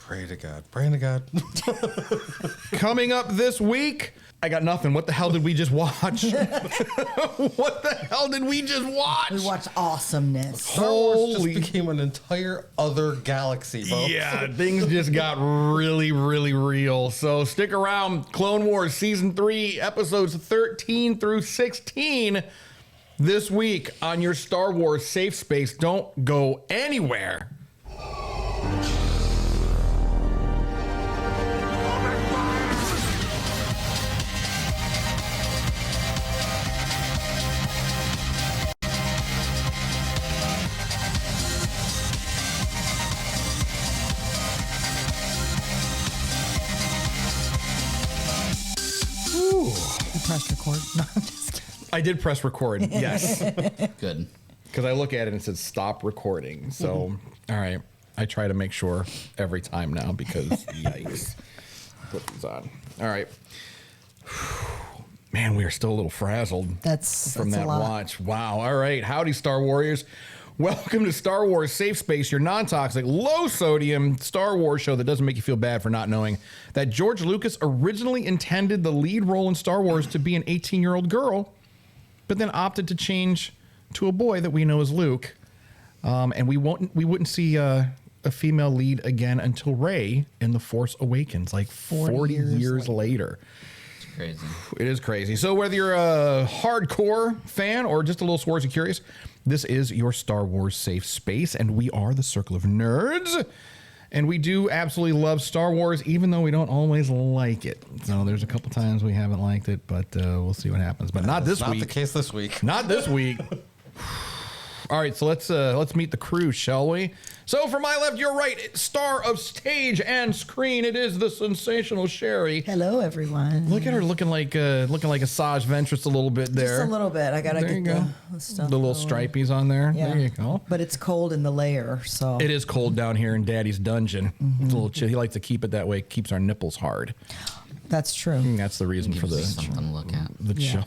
Pray to God. Pray to God. Coming up this week, I got nothing. What the hell did we just watch? What the hell did we just watch? We watched awesomeness. Star Wars just became an entire other galaxy, folks. Yeah, things just got really, really real. So stick around. Clone Wars Season 3, Episodes 13 through 16 this week on your Star Wars safe space. Don't go anywhere. Press record. No, I'm just kidding. I did press record, yes. Good. Because I look at it and it says stop recording. So, all right. I try to make sure every time now because yikes. Put these on. All right. Man, we are still a little frazzled from that watch. Wow. All right. Howdy, Star Warriors. Welcome to Star Wars Safe Space, your non-toxic, low-sodium Star Wars show that doesn't make you feel bad for not knowing that George Lucas originally intended the lead role in Star Wars to be an 18-year-old girl, but then opted to change to a boy that we know as Luke. And we wouldn't see a female lead again until Rey in The Force Awakens, like 40 years later. It's crazy. It is crazy. So whether you're a hardcore fan or just a little Swarsy curious, this is your Star Wars safe space, and we are the Circle of Nerds. And we do absolutely love Star Wars, even though we don't always like it. So there's a couple times we haven't liked it, but we'll see what happens. But not this week. Not the case this week. Not this week. All right, so let's meet the crew, shall we? So from my left, your right, star of stage and screen, it is the sensational Sherry. Hello, everyone. Look at her looking like a Saj Ventress a little bit there. Just a little bit. I gotta get the stuff. The little stripies on there. Yeah. There you go. But it's cold in the lair, so it is cold down here in Daddy's dungeon. It's a little chill. He likes to keep it that way. It keeps our nipples hard. That's true. And that's the reason for something to look at. The show.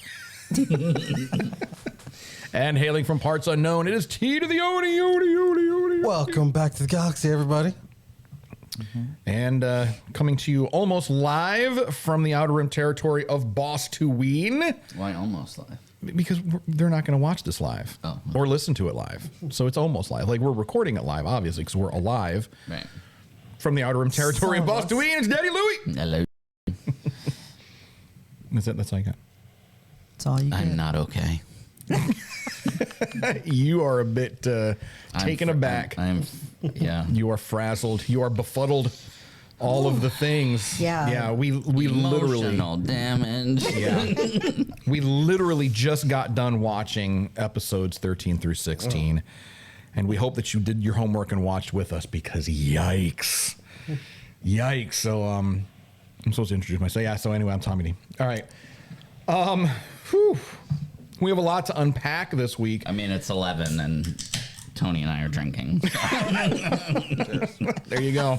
And hailing from parts unknown, it is T to the Oni. Welcome back to the galaxy, everybody. And coming to you almost live from the Outer Rim territory of Boss to Ween. Why almost live? Because they're not going to watch this live or listen to it live. So it's almost live. Like, we're recording it live, obviously, because we're alive. Right. From the Outer Rim territory of Boss to Ween, it's Daddy Louie. Hello. That's all you got. That's all you get. I'm not okay. You are a bit taken aback. Yeah. You are frazzled. You are befuddled. All of the things. Yeah. Yeah. We literally. Emotional damage. Yeah. We literally just got done watching episodes 13 through 16. And we hope that you did your homework and watched with us because yikes. Yikes. So I'm supposed to introduce myself. Yeah. So anyway, I'm Tommy D. All right. Whew. We have a lot to unpack this week. I mean, it's 11 and Tony and I are drinking. There you go.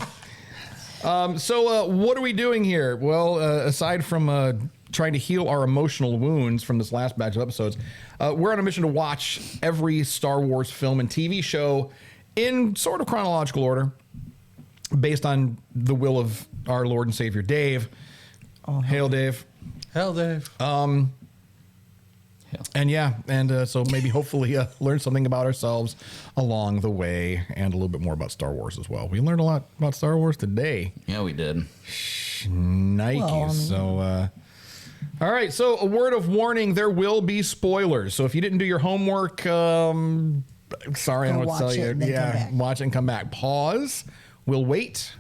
So what are we doing here? Well, aside from trying to heal our emotional wounds from this last batch of episodes, we're on a mission to watch every Star Wars film and TV show in sort of chronological order based on the will of our Lord and Savior, Dave. Oh, hail, Dave. Hail, Dave. And yeah, and so maybe hopefully learn something about ourselves along the way and a little bit more about Star Wars as well. We learned a lot about Star Wars today. Yeah, we did. Nike. Well, so, all right. So a word of warning, there will be spoilers. So if you didn't do your homework, sorry, I don't know what to tell you. Yeah, watch it and come back. Pause. We'll wait.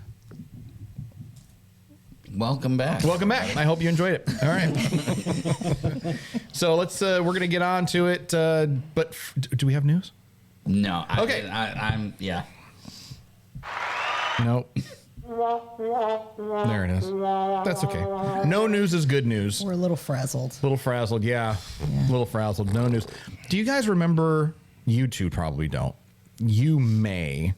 Welcome back. Welcome back. I hope you enjoyed it. All right. So let's. We're gonna get on to it. But do we have news? No. Okay. I'm. Yeah. Nope. There it is. That's okay. No news is good news. We're a little frazzled. A little frazzled, yeah. A little frazzled. No news. Do you guys remember? You two probably don't. You may.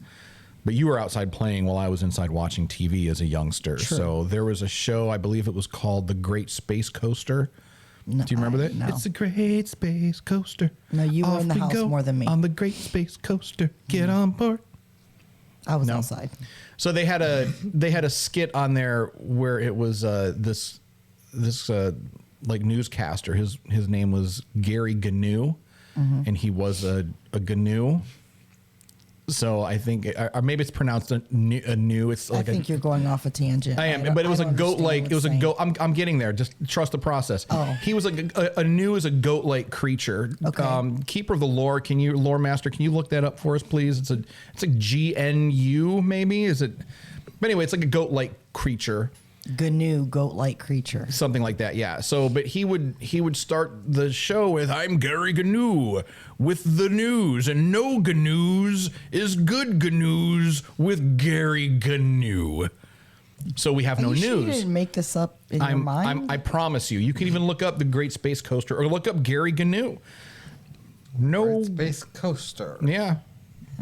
But you were outside playing while I was inside watching TV as a youngster. True. So there was a show, I believe it was called The Great Space Coaster. No, do you remember that? No. It's a great space coaster. No, you were in the house more than me. On the Great Space Coaster. Get on board. I was outside. So they had a skit on there where it was this like newscaster. His name was Gary Gnu, and he was a Gnu. So I think, or maybe it's pronounced a new. It's like I think you're going off a tangent. I am, but it was a goat like. It was a goat. I'm getting there. Just trust the process. Oh. He was like a new is a goat like creature. Okay. Keeper of the lore. Lore master? Can you look that up for us, please? It's like GNU maybe. Is it? But anyway, it's like a goat like creature. GNU, goat-like creature. Something like that, yeah. So, but he would start the show with, "I'm Gary Gnu with the news, and no GNUs is good GNUs with Gary Gnu." So we have no Are you sure news. you didn't make this up in your mind? I promise you. You can even look up the Great Space Coaster or look up Gary Gnu. No Great Space Coaster. Yeah.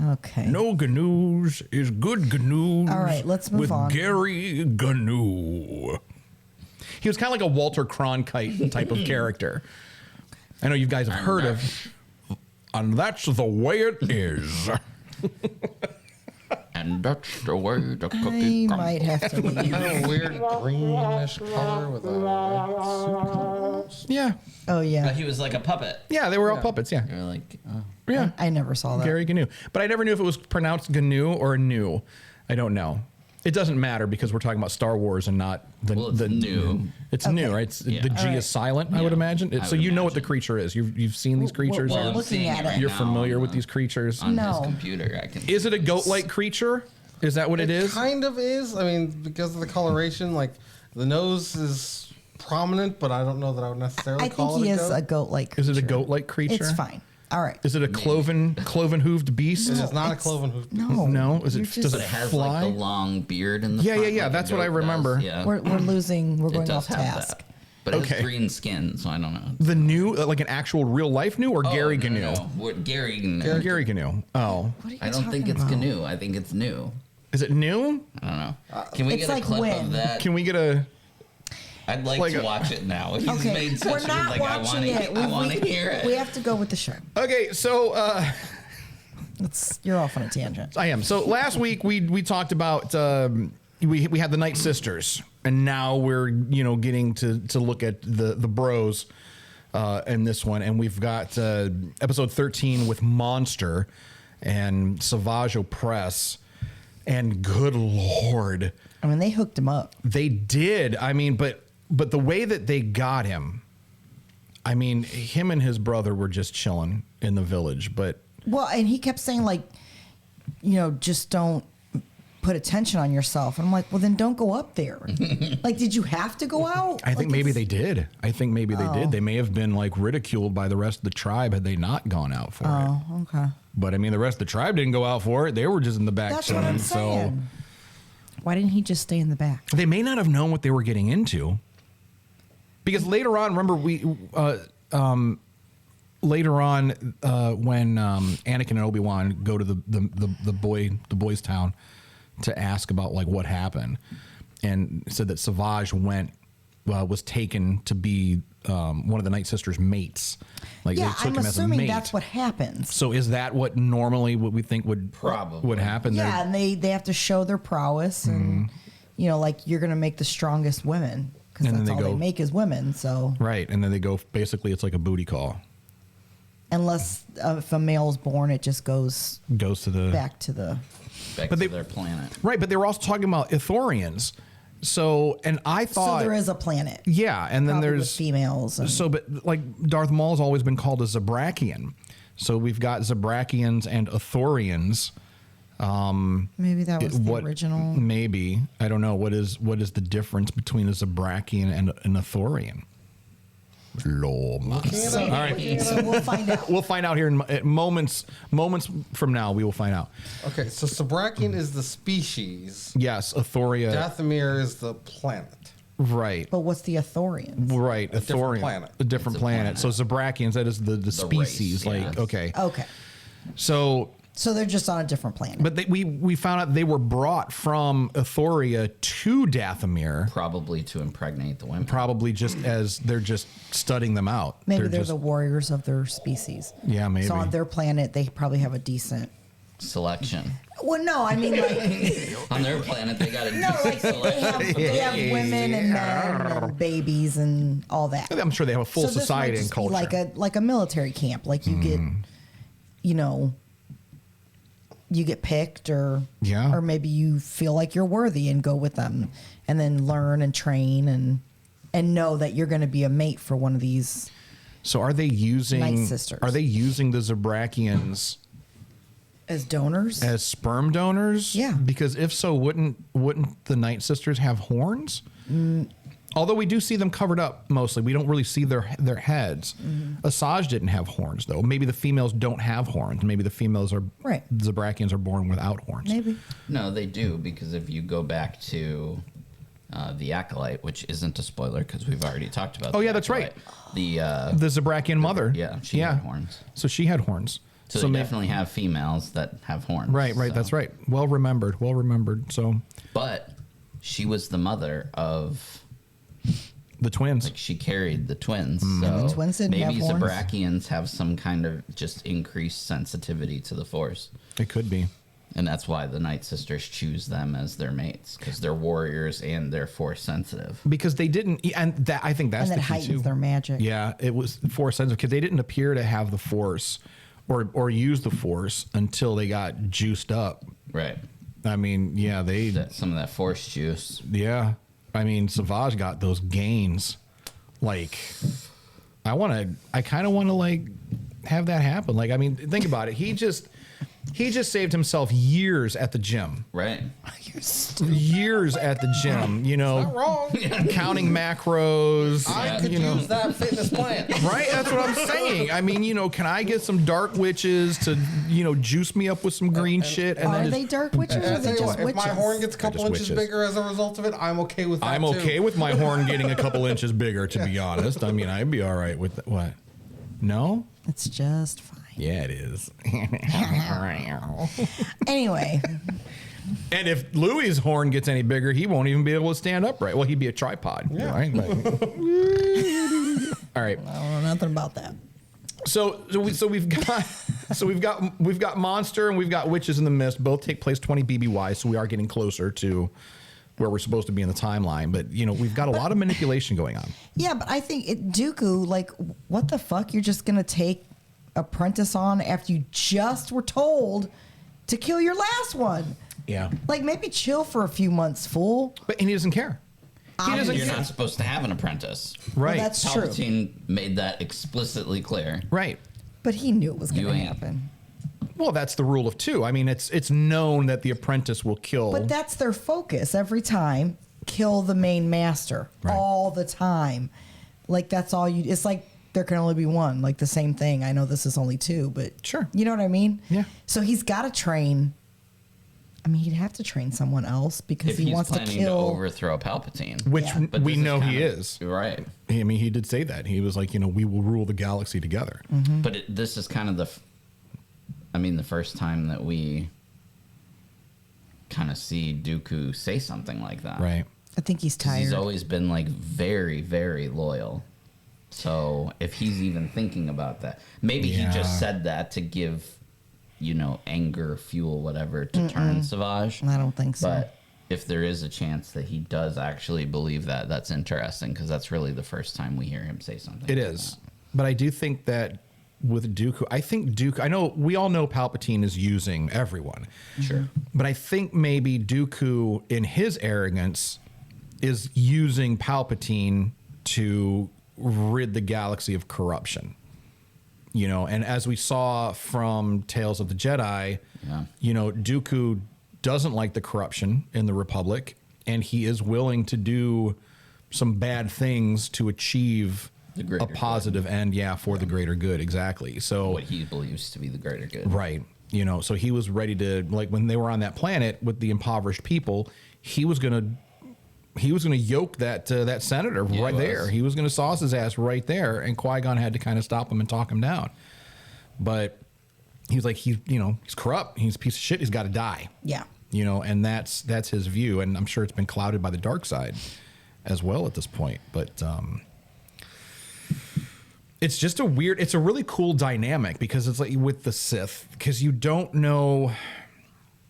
Okay. No GNUs is good GNUs. All right, let's move with on. Gary Gnu. He was kind of like a Walter Cronkite type of character. I know you guys have heard of. And that's the way it is. And that's the way the I cookie might have to leave. Kind of a weird greenish color with a red suit. Yeah. Oh, yeah. But he was like a puppet. Yeah, they were all puppets, yeah. You're like, oh. Yeah. I never saw that. Gary Gnu. But I never knew if it was pronounced GNU or new. I don't know. It doesn't matter because we're talking about Star Wars and not the Well, it's new. It's Okay. new, right? It's, Yeah. The G All right. is silent. I would Yeah, imagine. I So would you know what the imagine. creature is. You've seen these creatures. Well, or I'm looking at it. you're now familiar on with the- these creatures. On No. his computer, I can. Is it a goat-like creature? Is that what it is? Kind of is. I mean, because of the coloration, like the nose is prominent, but I don't know that I would necessarily I call think he it is goat. a goat-like creature. Is it a goat-like creature? It's fine. All right. Is it a cloven hooved beast? It is not a it's- cloven hoof. No. No. Is You're it? Does But it it has fly? like the long beard in the Yeah, front. yeah, yeah, like a that's what I goat remember. does. Yeah. We're losing. We're It going does off have task. that. But it Okay. has green skin, so I don't know. The new, like an actual real life new or Gary Oh, Gnu? no. What, Gary Gnu. Gary Gnu. Oh, What are you I don't think talking it's about? GNU. I think it's new. is it new? I don't know. Can we It's get a like clip when? of that? Can we get a? I'd like like to a- watch it now. He's Okay, made such we're a not like. I want watching it. to. I want to hear it. We have to go with the show. Okay, so You're off on a tangent. I am. So last week we talked about we had the Night Sisters, and now we're getting to look at the bros in this one, and we've got episode 13 with Monster and Savage Opress, and good Lord, I mean, they hooked him up. they did. I mean, but the way that they got him, I mean, him and his brother were just chilling in the village, but. Well, and he kept saying like, just don't put attention on yourself. And I'm like, well, then don't go up there. Like, did you have to go out? I think Like, maybe it's- they did. I think maybe they did. They may have been like ridiculed by the rest of the tribe had they not gone out for it. Oh, okay. But I mean, the rest of the tribe didn't go out for it. They were just in the back That's what I'm chilling. So saying. Why didn't he just stay in the back? they may not have known what they were getting into. Because later on, remember later on when Anakin and Obi-Wan go to the boys' town to ask about like what happened, and said that Savage was taken to be one of the Night Sisters' mates. Like Yeah, they took I'm him as a assuming mate. that's what happens. So is that what normally what we think would Probably. happen? Yeah, and they have to show their prowess, and like you're gonna make the strongest women because And then that's they all go- they make is women. So Right, and then they go. Basically, it's like a booty call. unless if a male's born, it just goes Goes to the back to the. Back But to they- their planet. right, but they were also talking about Ithorians. So, and I thought, So there is a planet. yeah, and then Probably with there's females. And, so, but like Darth Maul's always been called a Zabrakian. So we've got Zabrakians and Ithorians. maybe that was the original. Maybe I don't know what is the difference between a Zabrakian and an Ithorian. Lord, all right. So we'll find out. We'll find out here in moments from now. We will find out. Okay, so Sabrakian is the species. Yes, Ithoria. Dathomir is the planet. Right. But what's the Ithorians? Right. A different Ithorian. planet. A different It's a planet. planet. So Zabrakians, that is the species. race, like, yeah. okay. Okay. So, So they're just on a different planet. but we found out they were brought from Ithoria to Dathomir, Probably to impregnate the women. probably just as they're just studying them out. Maybe they're just, the warriors of their species. Yeah, maybe. So on their planet, they probably have a decent selection. Well, no, I mean like On their planet, they got to no, like they have women and men and babies and all that. I'm sure they have a full So this society might and just be culture. like a military camp. Like you get, you know, you get picked, or maybe you feel like you're worthy and go with them, and then learn and train and know that you're going to be a mate for one of these. So are they using Night Sisters. Are they using the Zabrakians As donors? as sperm donors? Yeah. Because if so, wouldn't the Night Sisters have horns? Although we do see them covered up mostly, we don't really see their heads. Asajj didn't have horns though. Maybe the females don't have horns. Maybe the females are Zabrakians are born without horns. Maybe. No, they do, because if you go back to the Acolyte, which isn't a spoiler because we've already talked about. Oh yeah, that's right. The Zabrakian mother. Yeah, she had horns. So she had horns. So they definitely have females that have horns. Right, so. that's right. Well remembered. So, but she was the mother of the twins. Like she carried the twins. So The twins didn't maybe have horns? Zabrakians have some kind of just increased sensitivity to the Force. It could be. And that's why the Night Sisters choose them as their mates, because they're warriors and they're Force sensitive. Because they didn't, and that I think that's And that the key heightens too. their magic. Yeah, it was Force sensitive because they didn't appear to have the Force or use the Force until they got juiced up. Right. I mean, yeah, Some of that Force juice. Yeah, I mean, Savage got those gains. Like, I kind of want to like have that happen. Like, I mean, think about it. He just saved himself years at the gym. Right. Years at the gym, you know, Not wrong. counting macros. I could use that fitness plan. Right? That's what I'm saying. I mean, you know, can I get some dark witches to, you know, juice me up with some green shit? And Are then they dark witches or I'll are they tell you just what, if witches? my horn gets a couple They're inches just witches. bigger as a result of it, I'm okay with that I'm too. okay with my horn getting a couple inches bigger, to be honest. I mean, I'd be all right with that. What? No? It's just fine. Yeah, it is. Anyway, And if Louis's horn gets any bigger, he won't even be able to stand upright. Well, he'd be a tripod. Yeah. Right? All right. I don't know nothing about that. We've got Monster and we've got Witches in the Mist. Both take place 20 BBY, so we are getting closer to where we're supposed to be in the timeline. But you know, we've got a lot of manipulation going on. Yeah, but I think Dooku, like, what the fuck? You're just gonna take Apprentice on after you just were told to kill your last one? Yeah. Like, maybe chill for a few months, fool. And he doesn't care. He doesn't You're care. not supposed to have an apprentice. Right. Well, that's true. Palpatine made that explicitly clear. Right. But he knew it was You gonna ain't. happen. Well, that's the rule of two. I mean, it's known that the apprentice will kill. But that's their focus every time. Kill the main master Right. all the time. Like, that's all you. It's like there can only be one. Like the same thing. I know this is only two, but Sure. You know what I mean? Yeah. So he's got to train. I mean, he'd have to train someone else because If he he's wants to planning to kill. overthrow Palpatine. which Yeah. But we this know he kind of- is. Right. I mean, he did say that. He was like, you know, we will rule the galaxy together. But this is kind of the first time that we kind of see Dooku say something like that. Right. I think he's 'Cause tired. he's always been like very, very loyal. So if he's even thinking about that, maybe he Yeah. just said that to give, you know, anger, fuel, whatever, to turn Savage. I don't think so. But if there is a chance that he does actually believe that, that's interesting because that's really the first time we hear him say something. It like is. that. But I do think that with Dooku, I know we all know Palpatine is using everyone. Sure. But I think maybe Dooku, in his arrogance, is using Palpatine to rid the galaxy of corruption. You know, and as we saw from Tales of the Jedi, Yeah. you know, Dooku doesn't like the corruption in the Republic, and he is willing to do some bad things to achieve The greater a positive end, for the greater good, exactly. So What he believes to be the greater good. right, you know, so he was ready to, like, when they were on that planet with the impoverished people, he was gonna yoke that senator Yeah, right he there. was. He was gonna sauce his ass right there, and Qui-Gon had to kind of stop him and talk him down. But he was like, he's corrupt. He's a piece of shit. He's got to die. yeah. You know, and that's his view, and I'm sure it's been clouded by the dark side as well at this point. But it's just it's a really cool dynamic because it's like with the Sith, because you don't know.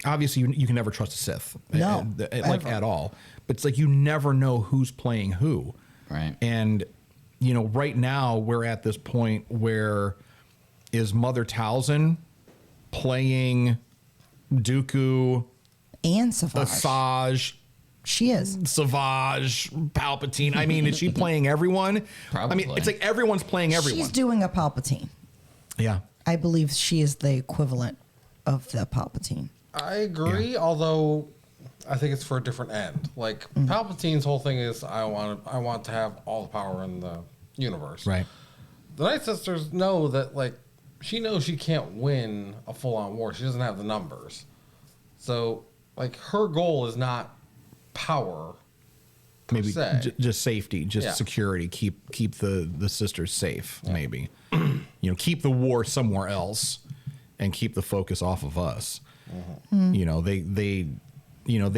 Obviously, you can never trust a Sith, like at all. But it's like you never know who's playing who, right? And right now we're at this point where is Mother Talzin playing Dooku and Savage? Asajj. She is. Savage, Palpatine. I mean, is she playing everyone? Probably. I mean, it's like everyone's playing everyone. She's doing a Palpatine. Yeah. I believe she is the equivalent of the Palpatine. I agree, although I think it's for a different end. Like Palpatine's whole thing is, I want to have all the power in the universe. Right. The Night Sisters know that, like, she knows she can't win a full-on war. She doesn't have the numbers. So, like, her goal is not power. Maybe just safety, just security. Keep the sisters safe. Yeah. Maybe keep the war somewhere else, and keep the focus off of us. They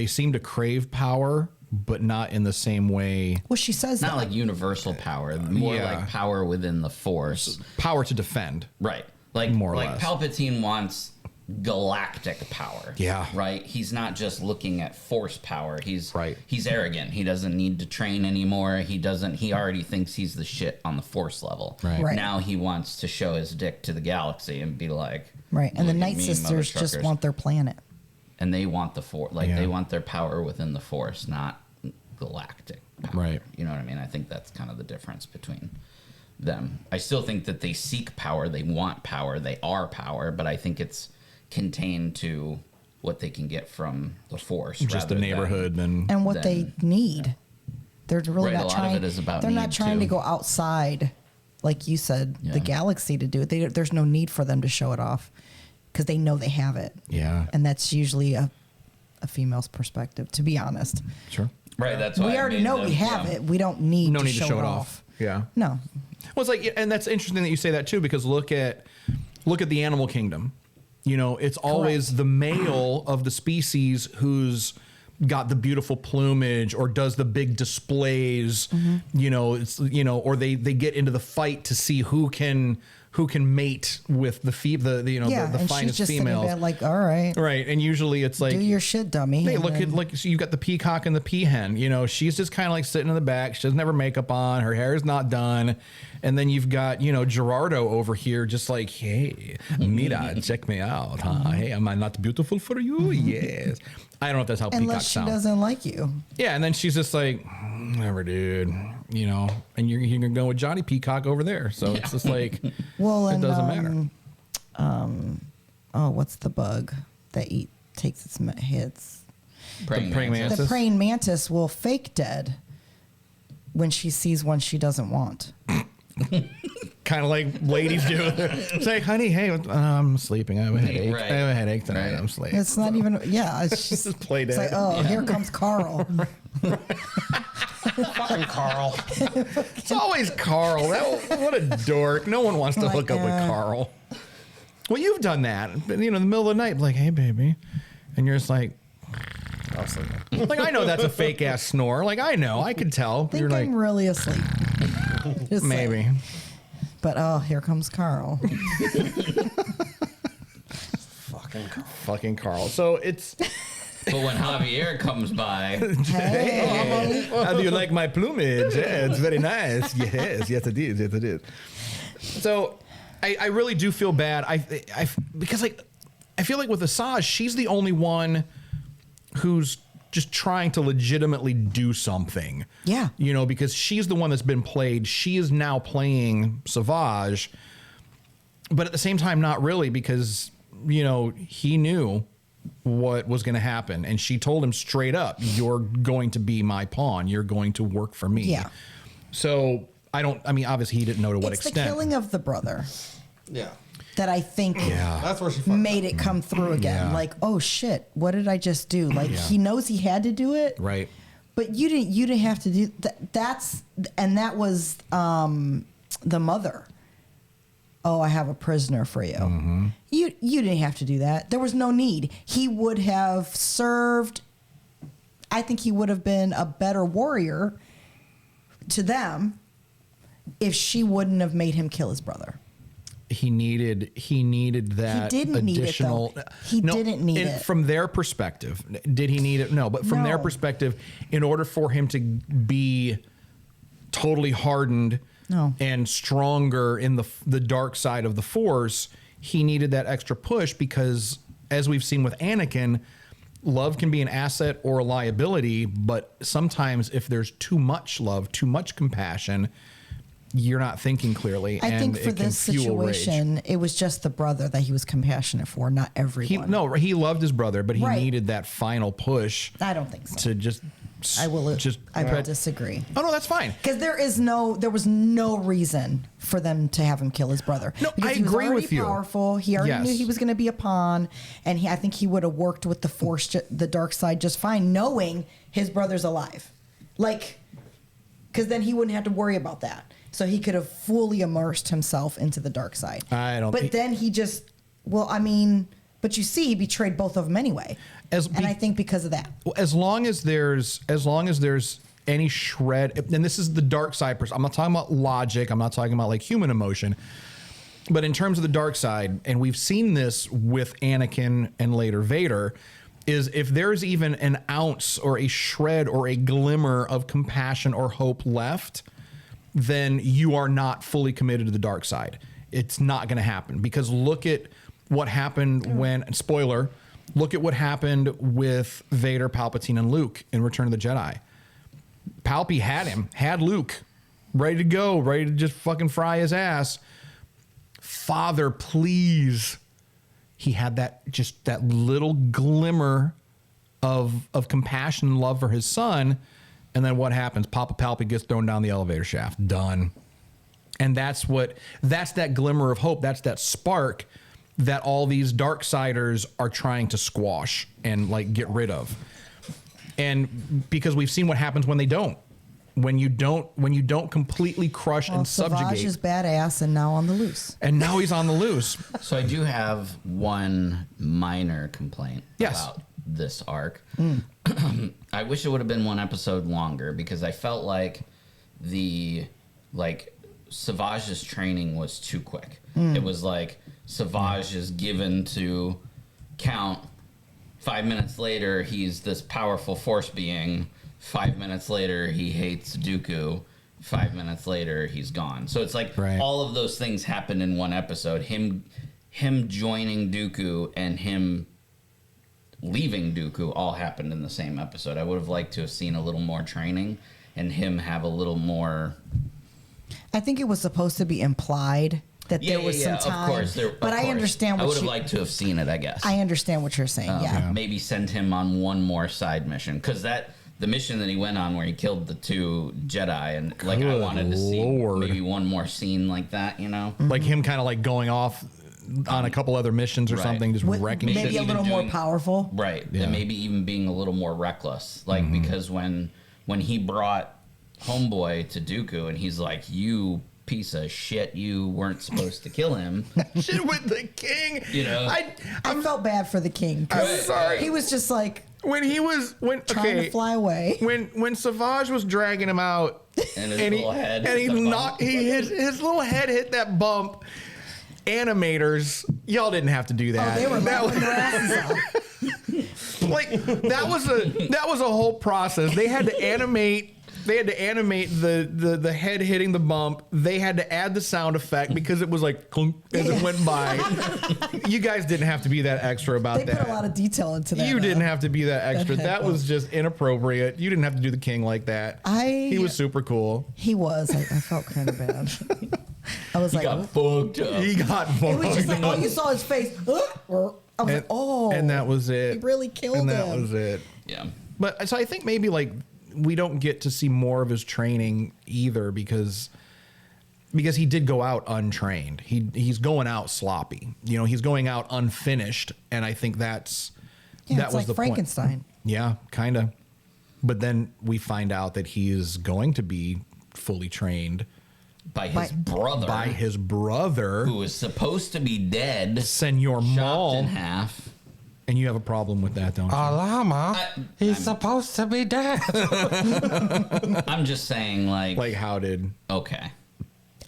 seem to crave power, but not in the same way. Well, she says not like universal power, more like power within the Force, power to defend, right? Like more or like less. Palpatine wants galactic power, right? He's not just looking at Force power. He's arrogant. He doesn't need to train anymore. He already thinks he's the shit on the Force level. Right. Now he wants to show his dick to the galaxy and be like, right. And the Night Sisters just want their planet. And they want the Force, they want their power within the Force, not galactic power. Right. You know what I mean? I think that's kind of the difference between them. I still think that they seek power, they want power, they are power, but I think it's contained to what they can get from the Force, just the neighborhood and what they need. They're really not trying. Of it is about they're not trying to go outside, like you said, the galaxy to do it. There's no need for them to show it off, because they know they have it. Yeah. And that's usually a female's perspective, to be honest. Sure. Right. That's why we already know we have it. We don't need to show it off. Yeah. No. Well, it's like, and that's interesting that you say that too, because look at the animal kingdom. It's always the male of the species who's got the beautiful plumage or does the big displays. It's or they get into the fight to see who can mate with the finest female. Like, all right, and usually it's like, do your shit, dummy. Hey, so you've got the peacock and the peahen. She's just kind of like sitting in the back. She doesn't have her makeup on. Her hair is not done. And then you've got Gerardo over here, just like, hey, mira, check me out, huh? Hey, am I not beautiful for you? Yes. I don't know if that's how peacocks sound. Unless she doesn't like you. Yeah, and then she's just like, whatever, dude. And you're gonna go with Johnny Peacock over there. So it's just like, well, it doesn't matter. What's the bug that takes its hits? Praying mantis. The praying mantis will fake dead when she sees one she doesn't want. Kind of like ladies do. It's like, honey, hey, I'm sleeping. I have a headache. Right. I have a headache tonight. I'm sleeping. It's not even. Yeah, it's just play dead. It's like, here comes Carl. Fucking Carl. It's always Carl. What a dork. No one wants to hook up with Carl. Well, you've done that. In the middle of the night, like, hey, baby, and you're just like. Like, I know that's a fake ass snore. Like, I know, I can tell. You're like, I'm really asleep. Maybe. Saying. But here comes Carl. Fucking Carl. So it's. But when Javier comes by, hey, how do you like my plumage? Yeah, it's very nice. Yes, it is. Yes, it is. So, I really do feel bad. Because I feel like with Asajj, she's the only one who's just trying to legitimately do something. Yeah. Because she's the one that's been played. She is now playing Savage. But at the same time, not really, because, he knew what was going to happen. And she told him straight up, you're going to be my pawn. You're going to work for me. Yeah. So obviously he didn't know to what extent. It's the killing of the brother. Yeah. That I think that's where she made it come through again. Yeah. Like, oh shit, what did I just do? Like he knows he had to do it, right? But you didn't have to do that. That was the mother. Oh, I have a prisoner for you. Mm-hmm. You didn't have to do that. There was no need. He would have served. I think he would have been a better warrior to them if she wouldn't have made him kill his brother. He needed that he didn't additional. Need it, though. He didn't need it. From their perspective, did he need it? No, but from their perspective, in order for him to be totally hardened and stronger in the dark side of the Force, he needed that extra push because, as we've seen with Anakin, love can be an asset or a liability, but sometimes if there's too much love, too much compassion, you're not thinking clearly. I think for this situation, it was just the brother that he was compassionate for, not everyone. He loved his brother, but he needed that final push. I don't think so. To just. I will disagree. Oh no, that's fine. Because there was no reason for them to have him kill his brother. No, I agree with you. Powerful. He already knew he was going to be a pawn, and I think he would have worked with the Force, the dark side, just fine, knowing his brother's alive. Because then he wouldn't have to worry about that. So he could have fully immersed himself into the dark side. Then he just, but you see, he betrayed both of them anyway. And I think because of that. As long as there's any shred, and this is the dark side person. I'm not talking about logic. I'm not talking about like human emotion. But in terms of the dark side, and we've seen this with Anakin and later Vader, is if there's even an ounce or a shred or a glimmer of compassion or hope left, then you are not fully committed to the dark side. It's not going to happen, because look at what happened when, spoiler, look at what happened with Vader, Palpatine, and Luke in Return of the Jedi. Palpy had Luke ready to go, ready to just fucking fry his ass. Father, please. He had that little glimmer of compassion and love for his son. And then what happens? Papa Palpy gets thrown down the elevator shaft. Done. And that's that glimmer of hope. That's that spark that all these Darksiders are trying to squash and like get rid of. And because we've seen what happens when they don't. When you don't completely crush and subjugate. Savage is badass and now on the loose. And now he's on the loose. So I do have one minor complaint about this arc. I wish it would have been one episode longer, because I felt like Savage's training was too quick. It was like Savage is given to Count. 5 minutes later, he's this powerful Force being. 5 minutes later, he hates Dooku. 5 minutes later, he's gone. So it's like all of those things happened in one episode. Him joining Dooku and him leaving Dooku all happened in the same episode. I would have liked to have seen a little more training and him have a little more. I think it was supposed to be implied that there was some time. Of course, but I understand. I would have liked to have seen it, I guess. I understand what you're saying. Maybe send him on one more side mission, because the mission that he went on where he killed the 2 Jedi, and like I wanted to see maybe one more scene like that, you know, like him kind of like going off on a couple other missions or something, just wrecking. Maybe a little more powerful, and maybe even being a little more reckless, like because when he brought Homeboy to Dooku and he's like, "You piece of shit, you weren't supposed to kill him." Shit with the king, you know. I felt bad for the king. I'm sorry. He was just like. When he was trying to fly away, when Savage was dragging him out, and his little head, and his little head hit that bump. Animators, y'all didn't have to do that. Oh, they were laughing their asses off. Like that was a whole process. They had to animate. They had to animate the head hitting the bump. They had to add the sound effect because it was like clunk as it went by. You guys didn't have to be that extra about that. They put a lot of detail into that. You didn't have to be that extra. That was just inappropriate. You didn't have to do the king like that. He was super cool. He was. I felt kind of bad. I was like, got fucked up. He got fucked up. It was just like, oh, you saw his face. I was like, oh. And that was it. He really killed him. And that was it. Yeah. But so I think maybe like we don't get to see more of his training either because he did go out untrained. He's going out sloppy. You know, he's going out unfinished, and I think that was like the Frankenstein. Point. Yeah, kind of. But then we find out that he is going to be fully trained by his brother, who is supposed to be dead, Senor Maul, in half. And you have a problem with that, don't you? Llama, he's supposed to be dead. I'm just saying, like how did? Okay.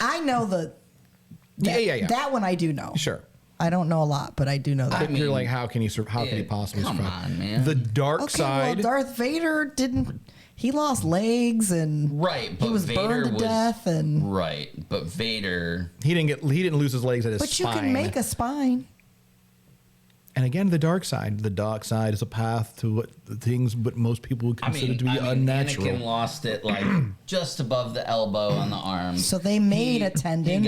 I know that one I do know. Sure. I don't know a lot, but I do know that. I mean, you're like, how can he possibly survive? Come on, man. The dark side. Well, Darth Vader didn't. He lost legs and right, but he was Vader burned to death and right. But Vader, he didn't lose his legs at his spine. But you can make a spine. And again, the dark side. The dark side is a path to what things, but most people would consider to be unnatural. Anakin lost it like just above the elbow on the arm. So they made a tendon.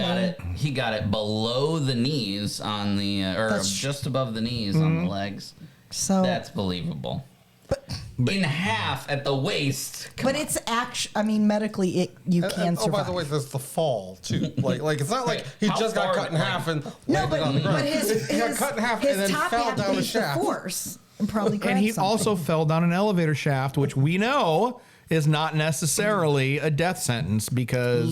He got it below the knees on the, or just above the knees on the legs. So that's believable. But in half at the waist. But it's actually, medically, you can survive. Oh, by the way, there's the fall too. Like it's not like he just got cut in half and landed on the ground. He got cut in half and then fell down the shaft. Force and probably and he also fell down an elevator shaft, which we know is not necessarily a death sentence because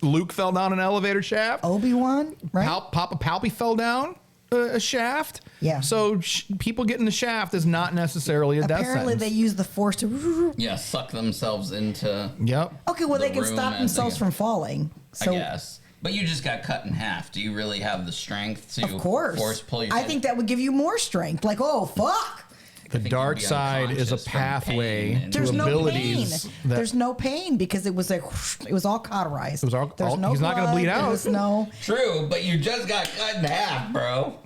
Luke fell down an elevator shaft. Obi-Wan, right? Papa Palpy fell down a shaft. Yeah. So people getting the shaft is not necessarily a death sentence. Apparently they use the force to suck themselves into. Yep. Okay, well they can stop themselves from falling. So I guess. But you just got cut in half. Do you really have the strength to force pull your I think that would give you more strength. Like, oh fuck. The dark side is a pathway to abilities. There's no pain because it was all cauterized. He's not going to bleed out. True, but you just got cut in half, bro.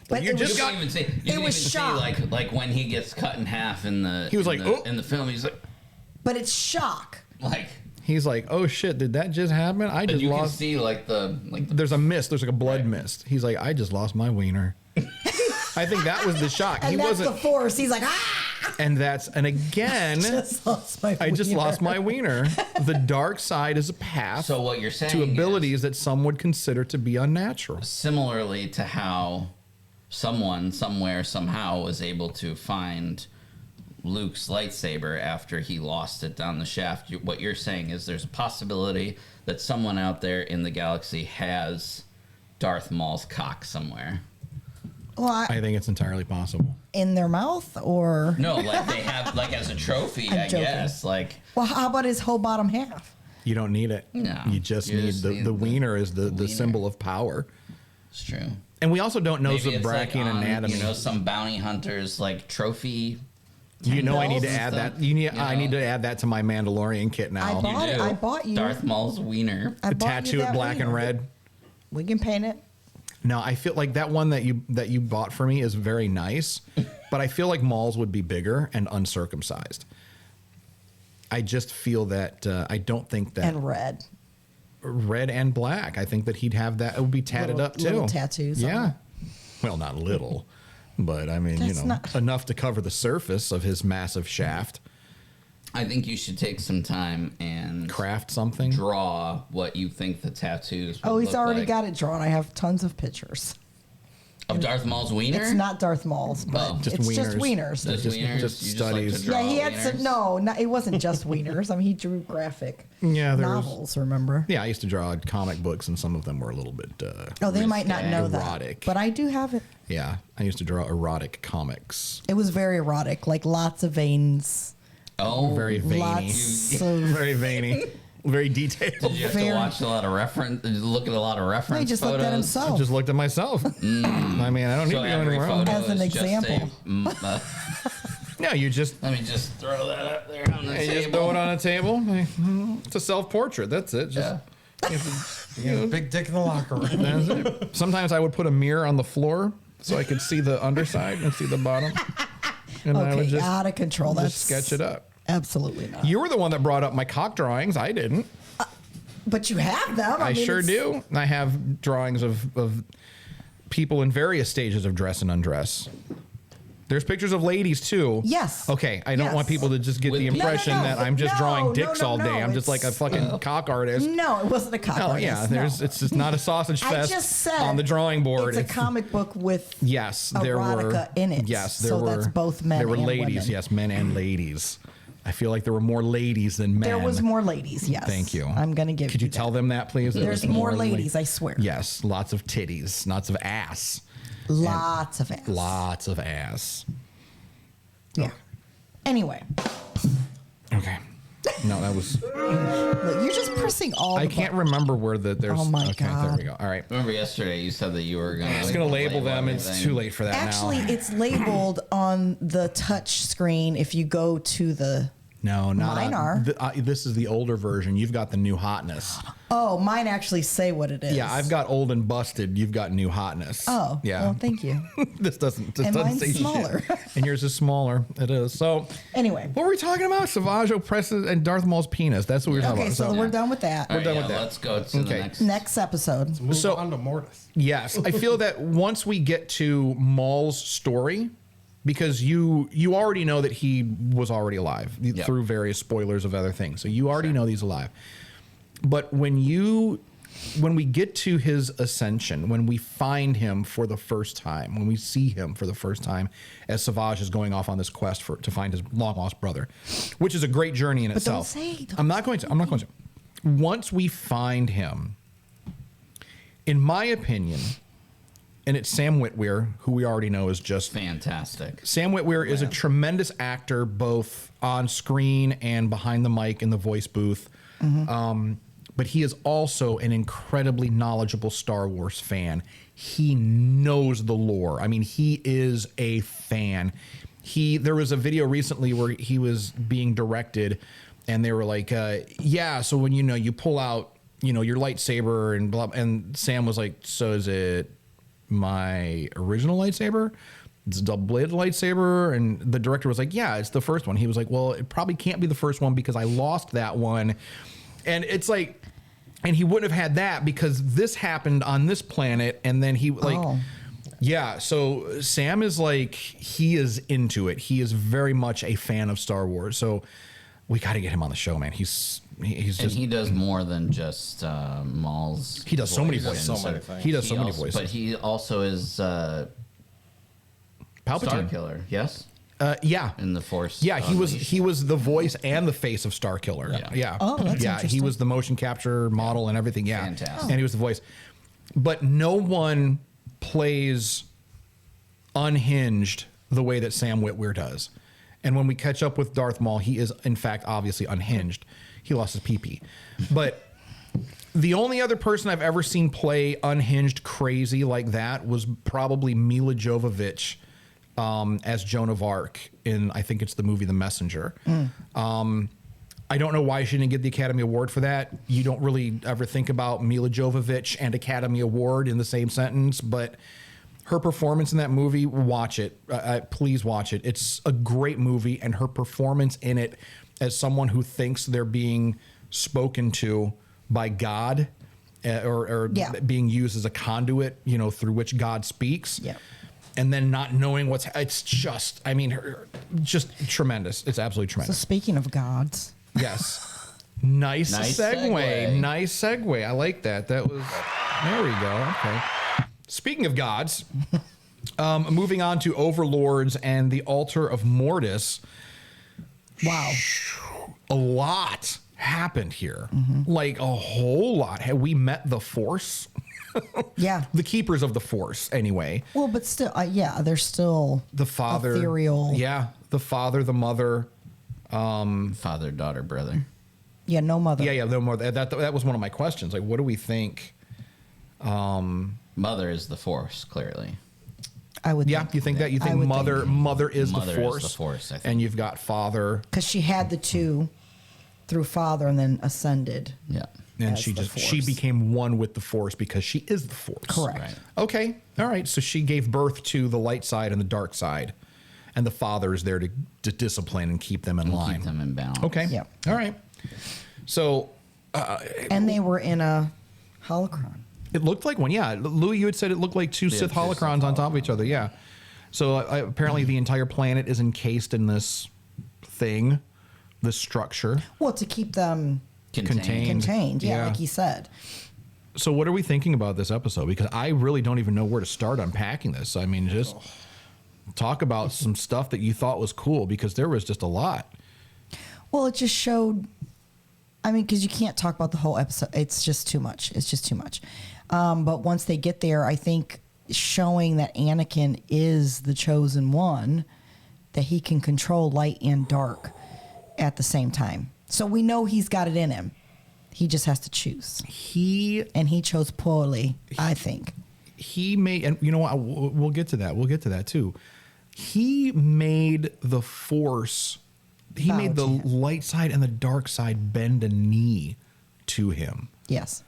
But you just got even see. You can even shock. See like when he gets cut in half in the. He was in the film. He's like. But it's shock. Like. He's like, oh shit, did that just happen? I just lost. You can see like the. There's a mist. There's like a blood mist. He's like, I just lost my wiener. I think that was the shock. And that's the force. He's like, ah! And again, I just lost my wiener. The dark side is a path. So what you're saying to abilities that some would consider to be unnatural. Similarly to how someone somewhere somehow was able to find Luke's lightsaber after he lost it down the shaft. What you're saying is there's a possibility that someone out there in the galaxy has Darth Maul's cock somewhere. Well, I think it's entirely possible. In their mouth, or no, like they have, like as a trophy, I guess. Like, well, how about his whole bottom half? You don't need it. No, you just need the wiener is the symbol of power. It's true. And we also don't know the Brachian anatomy. Some bounty hunters like trophy. I need to add that. I need to add that to my Mandalorian kit now. I bought you Darth Maul's wiener. Tattoo it black and red. We can paint it. No, I feel like that one that you bought for me is very nice, but I feel like Maul's would be bigger and uncircumcised. I just feel that I don't think that and red and black. I think that he'd have that. It would be tatted up too. Little tattoos. Yeah. Well, not little, but I mean, enough to cover the surface of his massive shaft. I think you should take some time and craft something. Draw what you think the tattoos would he's already got it drawn. I have tons of pictures. Of Darth Maul's wiener? It's not Darth Maul's, but just it's wieners. Just wieners. Just studies. Like he had some. No, it wasn't just wieners. I mean, he drew graphic novels. Remember? Yeah, I used to draw comic books, and some of them were a little bit. They might not know erotic. That, but I do have it. Yeah, I used to draw erotic comics. It was very erotic, like lots of veins. Oh, very veiny. Very veiny. Very detailed. Did you have to watch a lot of reference? Did you look at a lot of reference he just photos? Looked at himself. I just looked at myself. I mean, I don't need to go anywhere else. As an example. No, you just... Let me just throw that up there on the table. Just throw it on a table. It's a self-portrait. That's it. Big dick in the locker room. That's it. Sometimes I would put a mirror on the floor so I could see the underside and see the bottom. And I would just out of control. That's sketch it up. Absolutely not. You were the one that brought up my cock drawings. I didn't. But you have them. I mean, sure do. I have drawings of people in various stages of dress and undress. There's pictures of ladies too. Yes. Okay. I don't want people to just get the impression that I'm just drawing dicks all day. I'm just like a fucking cock artist. No, it wasn't a cock artist. Yeah. It's just not a sausage fest I just said on the drawing board. It's a comic book with erotica in it. Yes, that's both men. There were and ladies. Women. Yes, men and ladies. I feel like there were more ladies than men. There was more ladies. Yes. Thank you. I'm gonna give. Could you tell them that, please? There's more ladies. I swear. Yes, lots of titties, lots of ass. Lots of ass. Lots of ass. Yeah. Anyway. Okay. No, that was. Look, you're just pressing all. I can't remember where there's. Oh my okay, God. There we go. All right. Remember yesterday you said that you were going to. I was going to label them. It's too late for that Actually, now. it's labeled on the touch screen if you go to the. No, not mine are. This is the older version. You've got the new hotness. Oh, mine actually say what it is. Yeah, I've got old and busted. You've got new hotness. Oh, yeah. Well, thank you. This doesn't And mine's say smaller. shit. And yours is smaller. It is. So anyway, what were we talking about? Savage Opress and Darth Maul's penis. That's what we were talking about. Okay, so we're done with that. We're done with that. Let's go to the next episode. Move on to Mortis. Yes, I feel that once we get to Maul's story, because you already know that he was already alive through various spoilers of other things. So you already know he's alive. But when we get to his ascension, when we find him for the first time, when we see him for the first time as Savage is going off on this quest to find his long lost brother, which is a great journey in itself. I'm not going to. Once we find him, in my opinion, and it's Sam Witwer, who we already know is just fantastic. Sam Witwer is a tremendous actor, both on screen and behind the mic in the voice booth. But he is also an incredibly knowledgeable Star Wars fan. He knows the lore. I mean, he is a fan. There was a video recently where he was being directed, and they were like, so when you pull out your lightsaber and blah, and Sam was like, so is it my original lightsaber? It's a double-bladed lightsaber. And the director was like, yeah, it's the first one. He was like, well, it probably can't be the first one because I lost that one. And it's like, and he wouldn't have had that because this happened on this planet. And then so Sam is like, he is into it. He is very much a fan of Star Wars. So we got to get him on the show, man. He's just, and he does more than just Maul's. He does so many voices. He does so many voices. But he also is Palpatine. Starkiller. Yes. Yeah. In the Force. Yeah, he was the voice and the face of Starkiller. Yeah. Oh, that's interesting. He was the motion capture model and everything. Yeah. Fantastic. And he was the voice. But no one plays unhinged the way that Sam Witwer does. And when we catch up with Darth Maul, he is, in fact, obviously unhinged. He lost his pee-pee. But the only other person I've ever seen play unhinged crazy like that was probably Mila Jovovich as Joan of Arc in, I think it's the movie The Messenger. I don't know why she didn't get the Academy Award for that. You don't really ever think about Mila Jovovich and Academy Award in the same sentence, but her performance in that movie, watch it. Please watch it. It's a great movie, and her performance in it as someone who thinks they're being spoken to by God or being used as a conduit, through which God speaks. Yeah. And then not knowing it's just, just tremendous. It's absolutely tremendous. So speaking of gods. Yes. Nice segue. Nice segue. I like that. There we go. Okay. Speaking of gods, moving on to overlords and the altar of Mortis. Wow. A lot happened here. Like a whole lot. Had we met the Force? Yeah. The keepers of the Force, anyway. Well, but still, they're still the father. Ethereal. Yeah. The father, the mother. Father, daughter, brother. Yeah, no mother. Yeah, no mother. That was one of my questions. Like, what do we think? Mother is the Force, clearly. I would. Yeah, you think that? You think mother is the Force? Is the Force, I think. And you've got father. Because she had the two through father and then ascended. Yeah. And she became one with the Force because she is the Force. Correct. Right. Okay. All right. So she gave birth to the light side and the dark side. And the father is there to discipline and keep them in line. Keep them in balance. Okay. Yeah. All right. So. And they were in a holocron. It looked like one. Yeah. Louis, you had said it looked like two Sith holocrons on top of each other. Yeah. So apparently the entire planet is encased in this thing, this structure. Well, to keep them contained. Yeah, like he said. So what are we thinking about this episode? Because I really don't even know where to start unpacking this. I mean, just talk about some stuff that you thought was cool, because there was just a lot. Well, it just showed, because you can't talk about the whole episode. It's just too much. But once they get there, I think showing that Anakin is the chosen one, that he can control light and dark at the same time. So we know he's got it in him. He just has to choose. He chose poorly, I think. He made, and you know what? We'll get to that. We'll get to that too. He made the Force. He made the light side and the dark side bend a knee to him. Yes.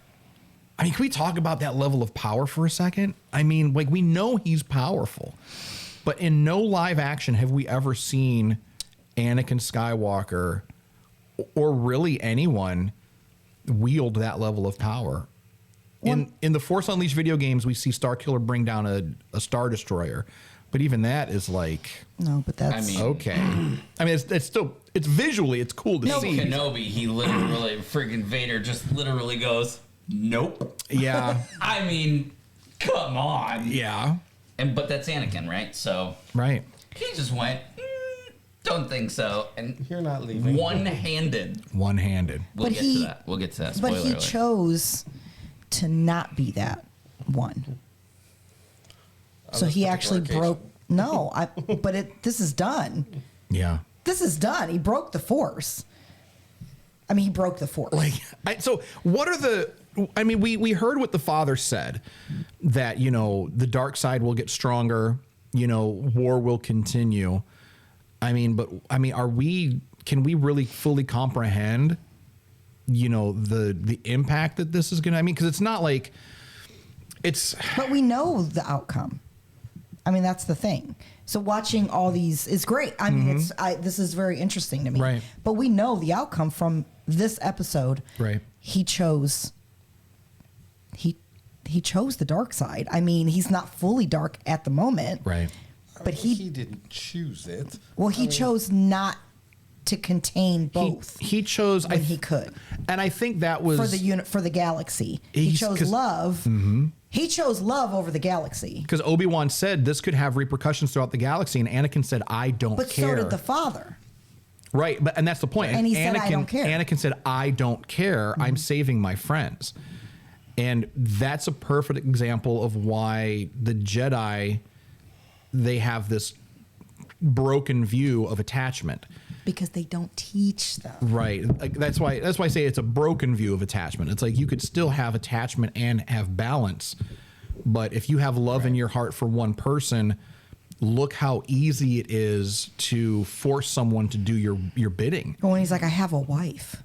I mean, can we talk about that level of power for a second? I mean, like, we know he's powerful, but in no live action have we ever seen Anakin Skywalker or really anyone wield that level of power. In the Force Unleashed video games, we see Starkiller bring down a Star Destroyer, but even that is like, no, but that's okay. I mean, it's still, it's visually, it's cool to see. Kenobi, he literally, friggin' Vader just literally goes, nope. Yeah. I mean, come on. Yeah. But that's Anakin, right? So right. He just went, don't think so. And you're not leaving. One-handed. We'll get to that. We'll get to that. Spoiler alert. chose to not be that one. So he actually broke. No, but this is done. Yeah. This is done. He broke the Force. I mean, he broke the Force. So what are the? I mean, we heard what the father said, that the dark side will get stronger. War will continue. Can we really fully comprehend, the impact that this is going to, because it's not like but we know the outcome. I mean, that's the thing. So watching all these is great. I mean, this is very interesting to me, right? But we know the outcome from this episode, right? He chose the dark side. I mean, he's not fully dark at the moment, right? But he didn't choose it. Well, he chose not to contain both. He chose when he could, and I think that was for the galaxy. He chose love. Mm-hmm. He chose love over the galaxy. Because Obi-Wan said this could have repercussions throughout the galaxy, and Anakin said, "I don't care." But so did the father. Right, and that's the point. And he said, "I don't care." Anakin said, "I don't care. Mm-hmm. I'm saving my friends," and that's a perfect example of why the Jedi, they have this broken view of attachment. Because they don't teach them. Right. That's why I say it's a broken view of attachment. It's like you could still have attachment and have balance, but if you have love in your heart for one person, look how easy it is to force someone to do your bidding. When he's like, "I have a wife."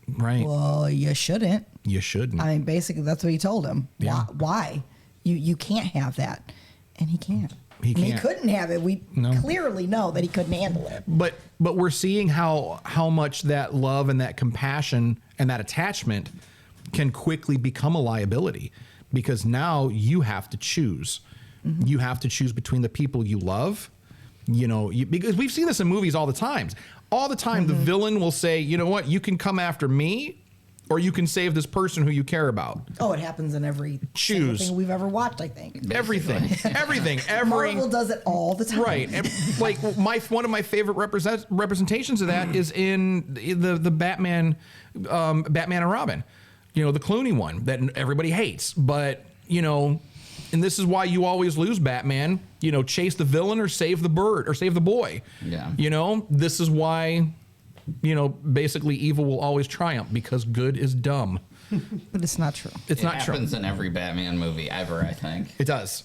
Right. Well, you shouldn't. You shouldn't. I mean, basically, that's what he told him. Yeah. Why? You can't have that, and he can't. He can't. He couldn't have it. We clearly know that he couldn't handle it. But we're seeing how much that love and that compassion and that attachment can quickly become a liability, because now you have to choose. Mm-hmm. You have to choose between the people you love, because we've seen this in movies all the time. All the time, the villain will say, "You know what? You can come after me, or you can save this person who you care about." Oh, it happens in every thing we've ever watched, I think. Everything. Marvel does it all the time. Right. Like one of my favorite representations of that is in the Batman and Robin. The Clooney one that everybody hates. But, and this is why you always lose, Batman. Chase the villain or save the bird or save the boy. Yeah. This is why... basically evil will always triumph, because good is dumb. But it's not true. It happens in every Batman movie ever, I think. It does.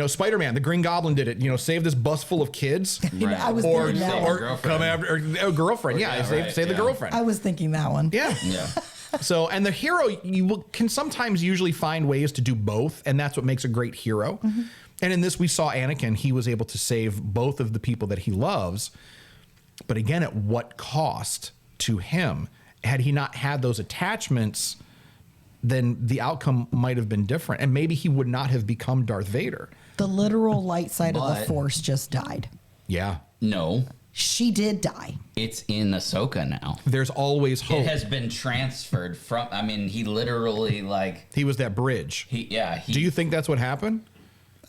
Spider-Man, the Green Goblin did it. Save this bus full of kids. Right. I was thinking that one. Or come after a girlfriend. Save the girlfriend. I was thinking that one. Yeah. Yeah. So, and the hero, can sometimes usually find ways to do both, and that's what makes a great hero. Mm-hmm. And in this, we saw Anakin. He was able to save both of the people that he loves. But again, at what cost to him? Had he not had those attachments, then the outcome might have been different. And maybe he would not have become Darth Vader. The literal light side of the Force just died. Yeah. No. She did die. It's in Ahsoka now. There's always hope. It has been transferred from, he literally he was that bridge. Do you think that's what happened?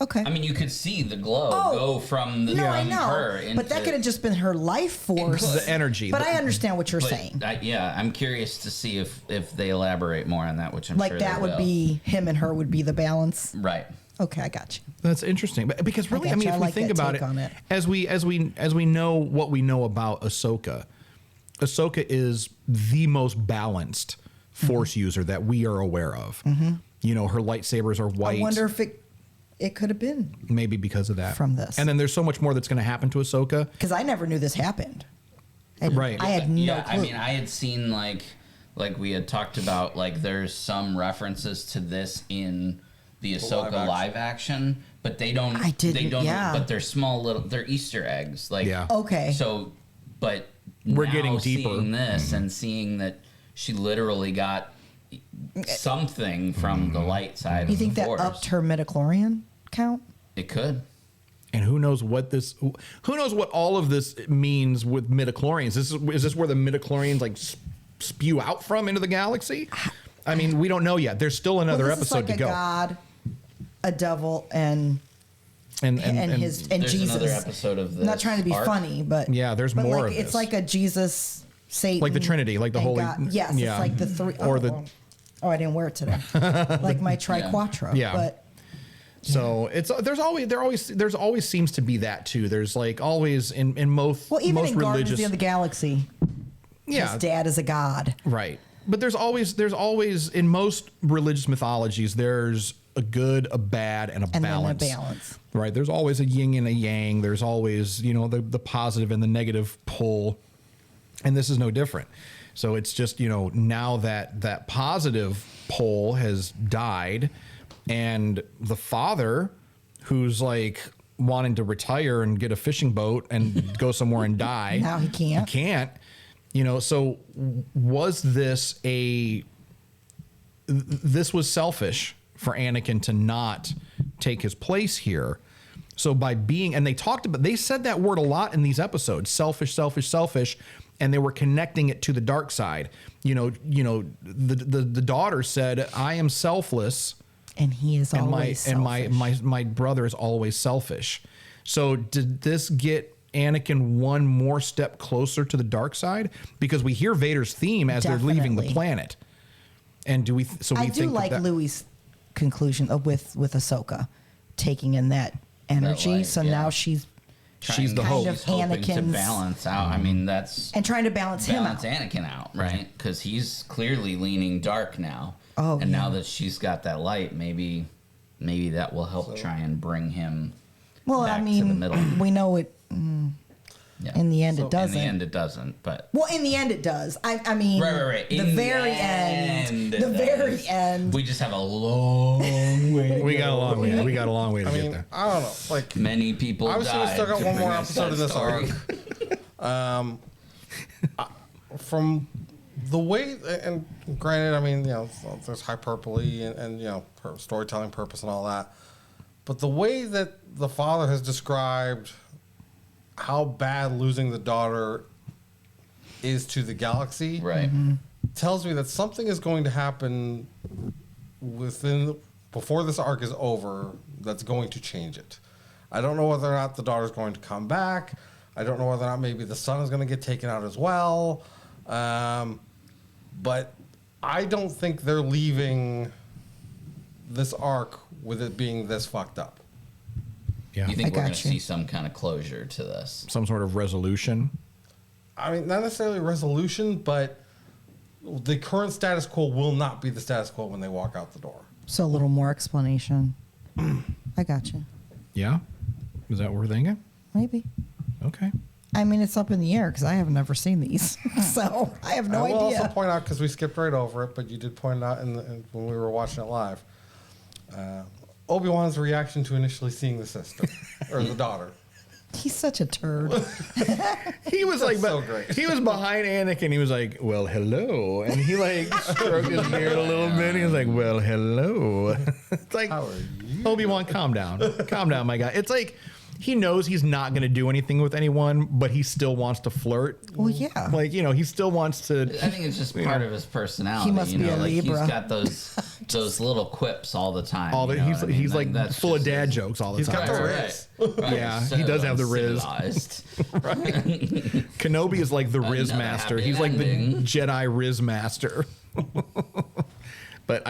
Okay. You could see the glow go from her into... But that could have just been her life force. The energy. But I understand what you're saying. I'm curious to see if they elaborate more on that, which I'm sure that would be, him and her would be the balance. Right. Okay, I got you. That's interesting. But because really, if we think about it, as we know what we know about Ahsoka, Ahsoka is the most balanced Force user that we are aware of. You know, her lightsabers are white. I wonder if it could have been. Maybe because of that. From this. And then there's so much more that's going to happen to Ahsoka. Because I never knew this happened. Right. I had no clue. I mean, I had seen, like we had talked about, like, there's some references to this in the Ahsoka live action, but they don't. But they're small little. They're Easter eggs. Like, okay. So, but we're getting deeper. Seeing this and seeing that she literally got something from the light side. You think that upped her midichlorian count? It could. And who knows what this? Who knows what all of this means with midichlorians? Is this where the midichlorians like spew out from into the galaxy? I mean, we don't know yet. There's still another episode to go. A god, a devil, and Jesus. Another episode of this. I'm not trying to be funny, but there's more. Like, of it's this. Like a Jesus, Satan, like the Trinity, like the Holy. God. Yes, it's like the three. I didn't wear it today. Like my triquetra. Yeah. But so there always seems to be that too. There's like always in most even most in religious Guardians of the Galaxy. His dad is a god. Right. But there's always in most religious mythologies there's a good, a bad, and a balance. Then a balance. Right. There's always a yin and a yang. There's always, you know, the positive and the negative pull. And this is no different. So it's just, you know, now that positive pull has died and the father who's like wanting to retire and get a fishing boat and go somewhere and die. Now he can't. He can't. You know, so was this was selfish for Anakin to not take his place here. So by being, and they said that word a lot in these episodes, selfish, selfish, selfish, and they were connecting it to the dark side. You know, the daughter said, I am selfless. And he is always selfish. And my brother is always selfish. So did this get Anakin one more step closer to the dark side? Because we hear Vader's theme as they're leaving the planet. And do we? So we I do like Louis' conclusion with Ahsoka taking in that energy. Light, so now she's the hope. Of Anakin's to balance out. I mean, and trying to balance him out. Anakin out, right? Because he's clearly leaning dark now. Oh, and now that she's got that light, maybe that will help try and bring him. Well, back I mean, to the middle. We know it. In the end, it doesn't. In the end, it doesn't. But in the end, it does. I mean, right. The very end. We just have a long way. We got a long way. We got a long way to get there. I don't know. Like many people. Obviously, we still got one more episode in this arc. From the way, and granted, I mean, you know, there's hyperbole and you know, storytelling purpose and all that, but the way that the father has described how bad losing the daughter is to the galaxy, right, tells me that something is going to happen before this arc is over that's going to change it. I don't know whether or not the daughter's going to come back. I don't know whether or not maybe the son is going to get taken out as well. But I don't think they're leaving this arc with it being this fucked up. Yeah. You think we're going to see some kind of closure to this? Some sort of resolution? I mean, not necessarily resolution, but the current status quo will not be the status quo when they walk out the door. So a little more explanation. I got you. Yeah? Is that what we're thinking? Maybe. Okay. I mean, it's up in the air because I have never seen these. So I have no idea. I will also point out, because we skipped right over it, but you did point out when we were watching it live, Obi-Wan's reaction to initially seeing the sister, or the daughter. He's such a turd. He was like, so great. He was behind Anakin. He was like, well, hello. And he like stroked his beard a little bit. He was like, well, hello. It's like, Obi-Wan, calm down. Calm down, my guy. It's like, he knows he's not going to do anything with anyone, but he still wants to flirt. Well, yeah. Like, you know, he still wants to. I think it's just part of his personality. He must be a Libra. He's got those little quips all the time. He's like full of dad jokes all the time. He's got the riz. Right. Yeah, so he does have the riz. Right. Kenobi is like the riz master. He's like the Jedi riz master. But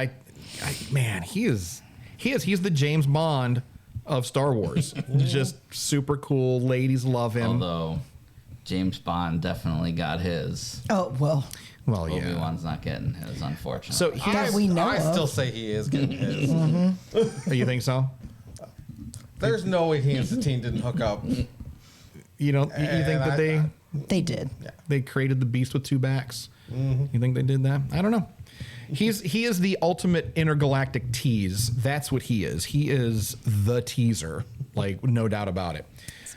man, he's the James Bond of Star Wars. Just super cool. Ladies love him. Although James Bond definitely got his. Oh, well. Well, yeah. Obi-Wan's not getting his, unfortunately. So I still say he is getting his. Mm-hmm. You think so? There's no way he and Satine didn't hook up. You don't? You think that they did? Yeah. They created the beast with two backs. Mm-hmm. You think they did that? I don't know. He is the ultimate intergalactic tease. That's what he is. He is the teaser, like no doubt about it.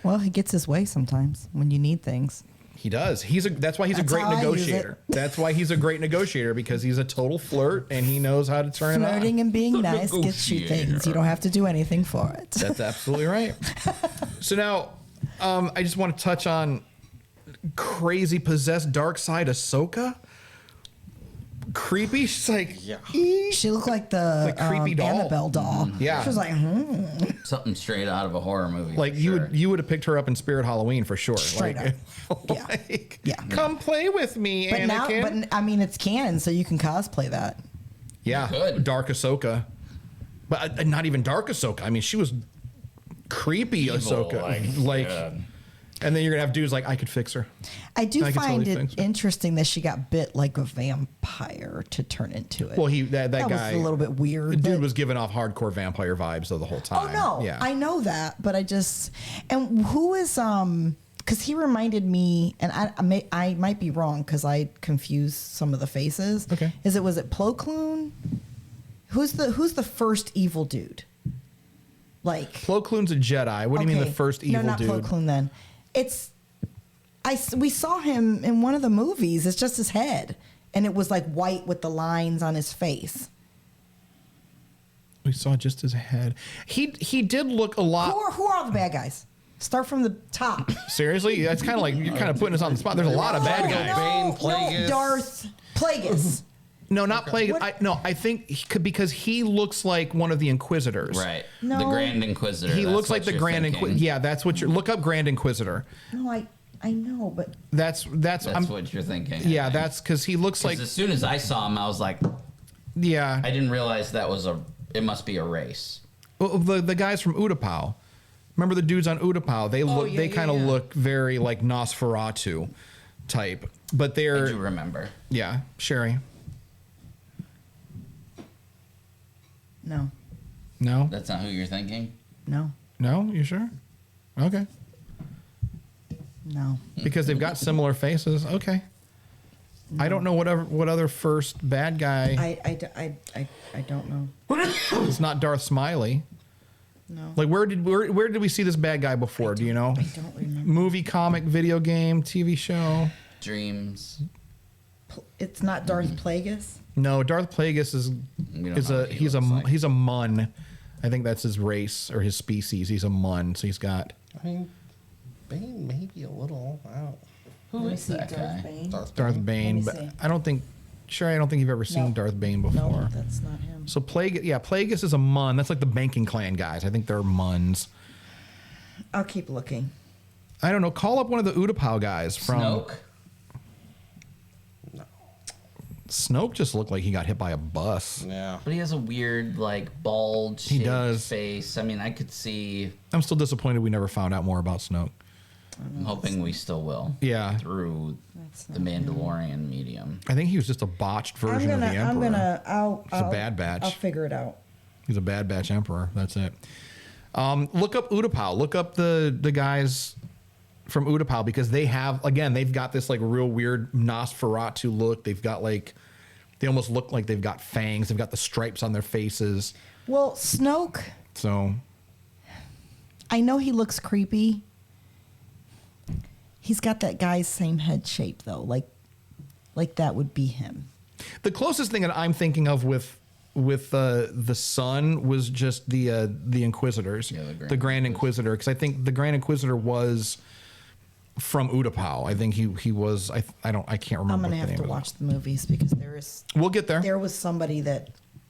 Well, he gets his way sometimes when you need things. He does. That's why he's a great negotiator. That's why he's a great negotiator, because he's a total flirt and he knows how to turn it on. Flirting and being nice gets you things. You don't have to do anything for it. That's absolutely right. So now, I just want to touch on crazy possessed dark side Ahsoka. Creepy. She's like, yeah. She looked like the creepy doll. Annabelle doll. Yeah. She was like, Something straight out of a horror movie. Like you would have picked her up in Spirit Halloween for sure. Straight like, up. like, Yeah. Come play with me, But Anakin. now, I mean, it's canon, so you can cosplay that. Yeah, could. Dark Ahsoka, but not even Dark Ahsoka. I mean, she was creepy Evil, Ahsoka, like. And then you're gonna have dudes like, I could fix her. I do find totally it interesting that she got bit like a vampire to turn into it. Well, that guy was a little bit weird. The dude was giving off hardcore vampire vibes though the whole time. Oh no, yeah. I know that, but I just and who is because he reminded me, and I might be wrong because I confused some of the faces. Okay, was it Plo Koon? Who's the first evil dude? Like Plo Koon's a Jedi. What do you mean the first evil dude? No, not Plo Koon then. We saw him in one of the movies. It's just his head, and it was like white with the lines on his face. We saw just his head. He did look a lot. Who are all the bad guys? Start from the top. Seriously, that's kind of like you're kind of putting us on the spot. There's a lot of bad guys. Bane, Plagueis. Darth Plagueis. No, not Plagueis. I think because he looks like one of the Inquisitors. Right. No. The Grand Inquisitor. He that's looks like what the you're Grand thinking. Inquisitor. Yeah, that's what you're. Look up Grand Inquisitor. No, I know, but That's That's what you're thinking. Yeah, that's because he looks like. As soon as I saw him, I was like, Yeah. I didn't realize it must be a race. Well, the guys from Utapau. Remember the dudes on Utapau? They kind of look very like Nosferatu type, but they're. I do remember. Yeah, Sherry. no. No. That's not who you're thinking? No. No, you sure? Okay. No. Because they've got similar faces. Okay. I don't know what other first bad guy. I don't know. It's not Darth Smiley. No. Like where did we see this bad guy before? Do you know? I don't remember. Movie, comic, video game, TV show. Dreams. It's not Darth Plagueis. No, Darth Plagueis he's a Mun. I think that's his race or his species. He's a Mun, so he's got. I mean, Bane maybe a little. I don't. Who is that guy? Bane. Darth Bane, but see. I don't think you've ever seen No. Darth Bane before. No, that's not him. So Plagueis is a Mun. That's like the banking clan guys. I think they're Muns. I'll keep looking. I don't know. Call up one of the Utapau guys from. Snoke? Snoke just looked like he got hit by a bus. Yeah. But he has a weird, like, bald He does. face. I mean, I could see. I'm still disappointed we never found out more about Snoke. I'm hoping we still will. Yeah. Through the Mandalorian medium. I think he was just a botched version of the Emperor. I'll a Bad Batch. I'll figure it out. He's a Bad Batch Emperor. That's it. Look up Utapau. Look up the guys from Utapau because they've got this like real weird Nosferatu look. They've got like, they almost look like they've got fangs. They've got the stripes on their faces. Well, Snoke, So I know he looks creepy. He's got that guy's same head shape though. Like that would be him. the closest thing that I'm thinking of with the son was just the Inquisitors, the Grand Inquisitor, because I think the Grand Inquisitor was from Utapau. I think he was. I can't remember. I'm gonna have to watch the movies because We'll get there. There was somebody that.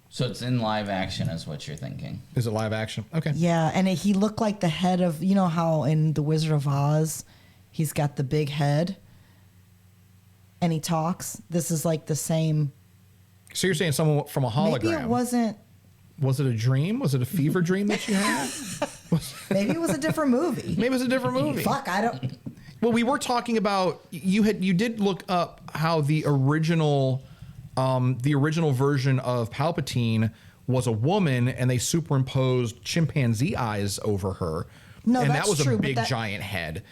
So it's in live action, is what you're thinking. Is it live action? Okay. Yeah, and he looked like the head of, you know how in The Wizard of Oz, he's got the big head, and he talks. This is like the same. So you're saying someone from a hologram? Maybe it wasn't. Was it a dream? Was it a fever dream that you had? Maybe it was a different movie. Maybe it was a different movie. Fuck, I don't. Well, we were talking about you did look up how the original version of Palpatine was a woman, and they superimposed chimpanzee eyes over her. No, and that's that was true, a big giant head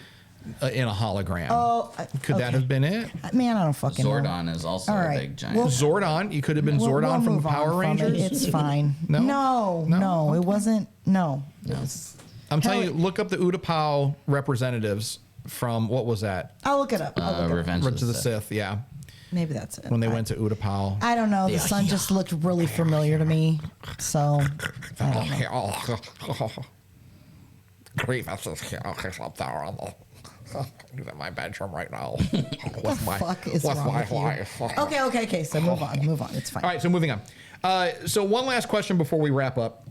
in a hologram. Oh, could that have been it? Man, I don't fucking know. Zordon is also a big giant. Well, Zordon, you could have been Zordon from Power Rangers. It's fine. No, okay. It wasn't. No. It was, I'm telling you, look up the Utapau representatives from, what was that? I'll look it up. Revenge of the Sith, yeah. Maybe that's it. When they went to Utapau. I don't know. The sun just looked really familiar to me. So, I don't know. Grievous is here. He's up there on the... He's in my bedroom right now. What the fuck is wrong with you? Okay. So move on. It's fine. All right, so moving on. So one last question before we wrap up.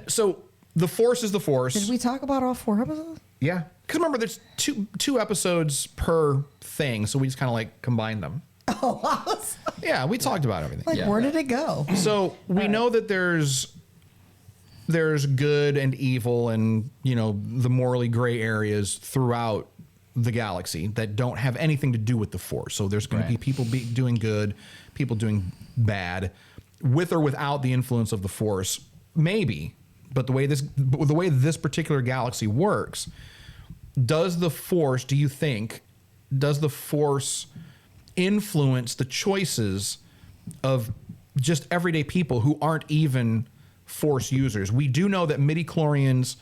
So the Force is the Force. Did we talk about all 4 episodes? Yeah. Because remember, there's two episodes per thing, so we just kind of like combined them. Oh, yeah, we talked about everything. Like, where did it go? So we know that there's good and evil and, you know, the morally gray areas throughout the galaxy that don't have anything to do with the Force. So there's going to be people doing good, people doing bad, with or without the influence of the Force. Maybe, but the way this particular galaxy works, do you think, does the Force influence the choices of just everyday people who aren't even Force users? We do know that midichlorians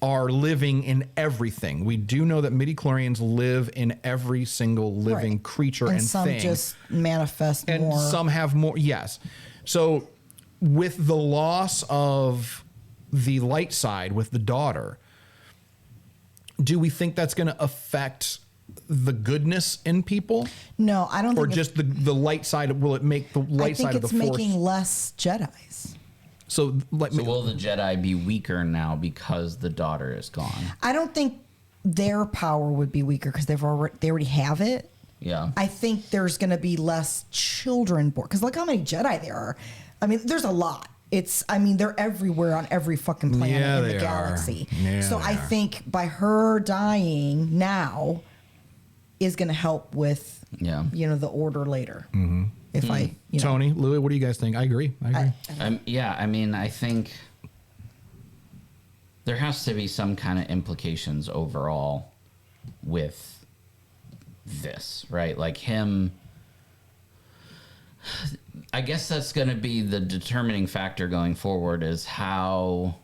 are living in everything. We do know that midichlorians live in every single living creature and some thing. Just manifest and more. And some have more, yes. So with the loss of the light side with the daughter, do we think that's going to affect the goodness in people? No, I don't think. Or just the light side, will it make the light side of the Force? I think it's making less Jedis. So will the Jedi be weaker now because the daughter is gone? I don't think their power would be weaker because they already have it. Yeah. I think there's going to be less children born because look how many Jedi there are. I mean, there's a lot. They're everywhere on every fucking planet in the galaxy. Yeah, so I think by her dying now is going to help with, the order later. Mm-hmm. Tony, Louis, what do you guys think? I agree. I think there has to be some kind of implications overall with this, right? Like him. I guess that's going to be the determining factor going forward is how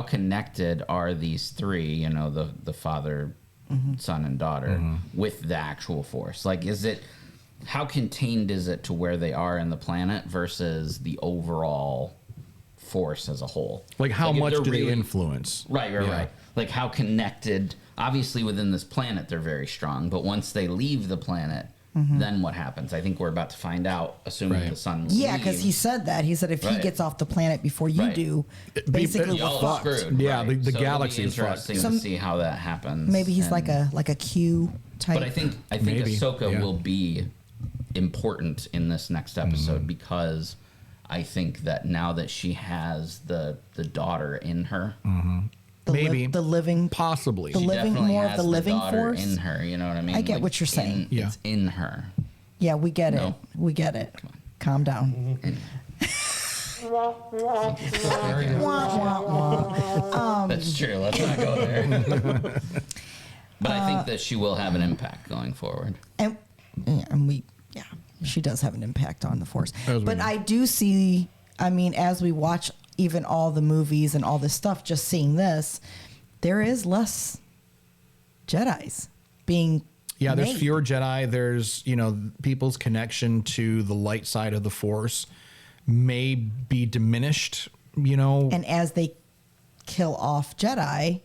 connected are these three, the father, son, and daughter with the actual Force? Like, how contained is it to where they are in the planet versus the overall Force as a whole? Like, how much do they influence? Right. Like, how connected? Obviously, within this planet, they're very strong, but once they leave the planet, then what happens? I think we're about to find out, assuming the sun leaves. Yeah, because he said that. He said if he gets off the planet before you do, basically we're fucked. Screwed, yeah, the galaxy is fucked. Interesting to see how that happens. Maybe he's like a Q type. But I think Ahsoka will be important in this next episode because I think that now that she has the daughter in her, the living, possibly the living, more of the living Force in her. You know what I mean? I get what you're saying. It's in her. Yeah, we get it. We get it. Calm down. That's true. Let's not go there. But I think that she will have an impact going forward. And she does have an impact on the Force. But I do see, as we watch even all the movies and all this stuff, just seeing this, there is less Jedis being made. There's fewer Jedi. There's, people's connection to the light side of the Force may be diminished, And as they kill off Jedi,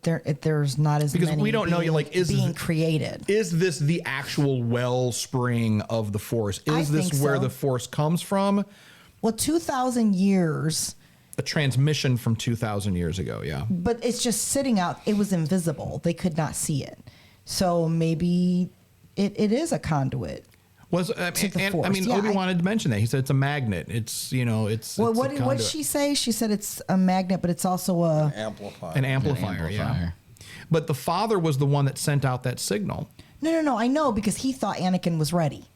there's not as because many we don't know, being created. Is this the actual wellspring of the Force? Is this where the Force comes from? Well, 2,000 years. A transmission from 2,000 years ago, yeah. But it's just sitting out. It was invisible. They could not see it. So maybe it is a conduit. Obi-Wan had mentioned that. He said it's a magnet. It's, it's. Well, what did she say? She said it's a magnet, but it's also amplifier. An amplifier, yeah. But the father was the one that sent out that signal. No. I know, because he thought Anakin was ready.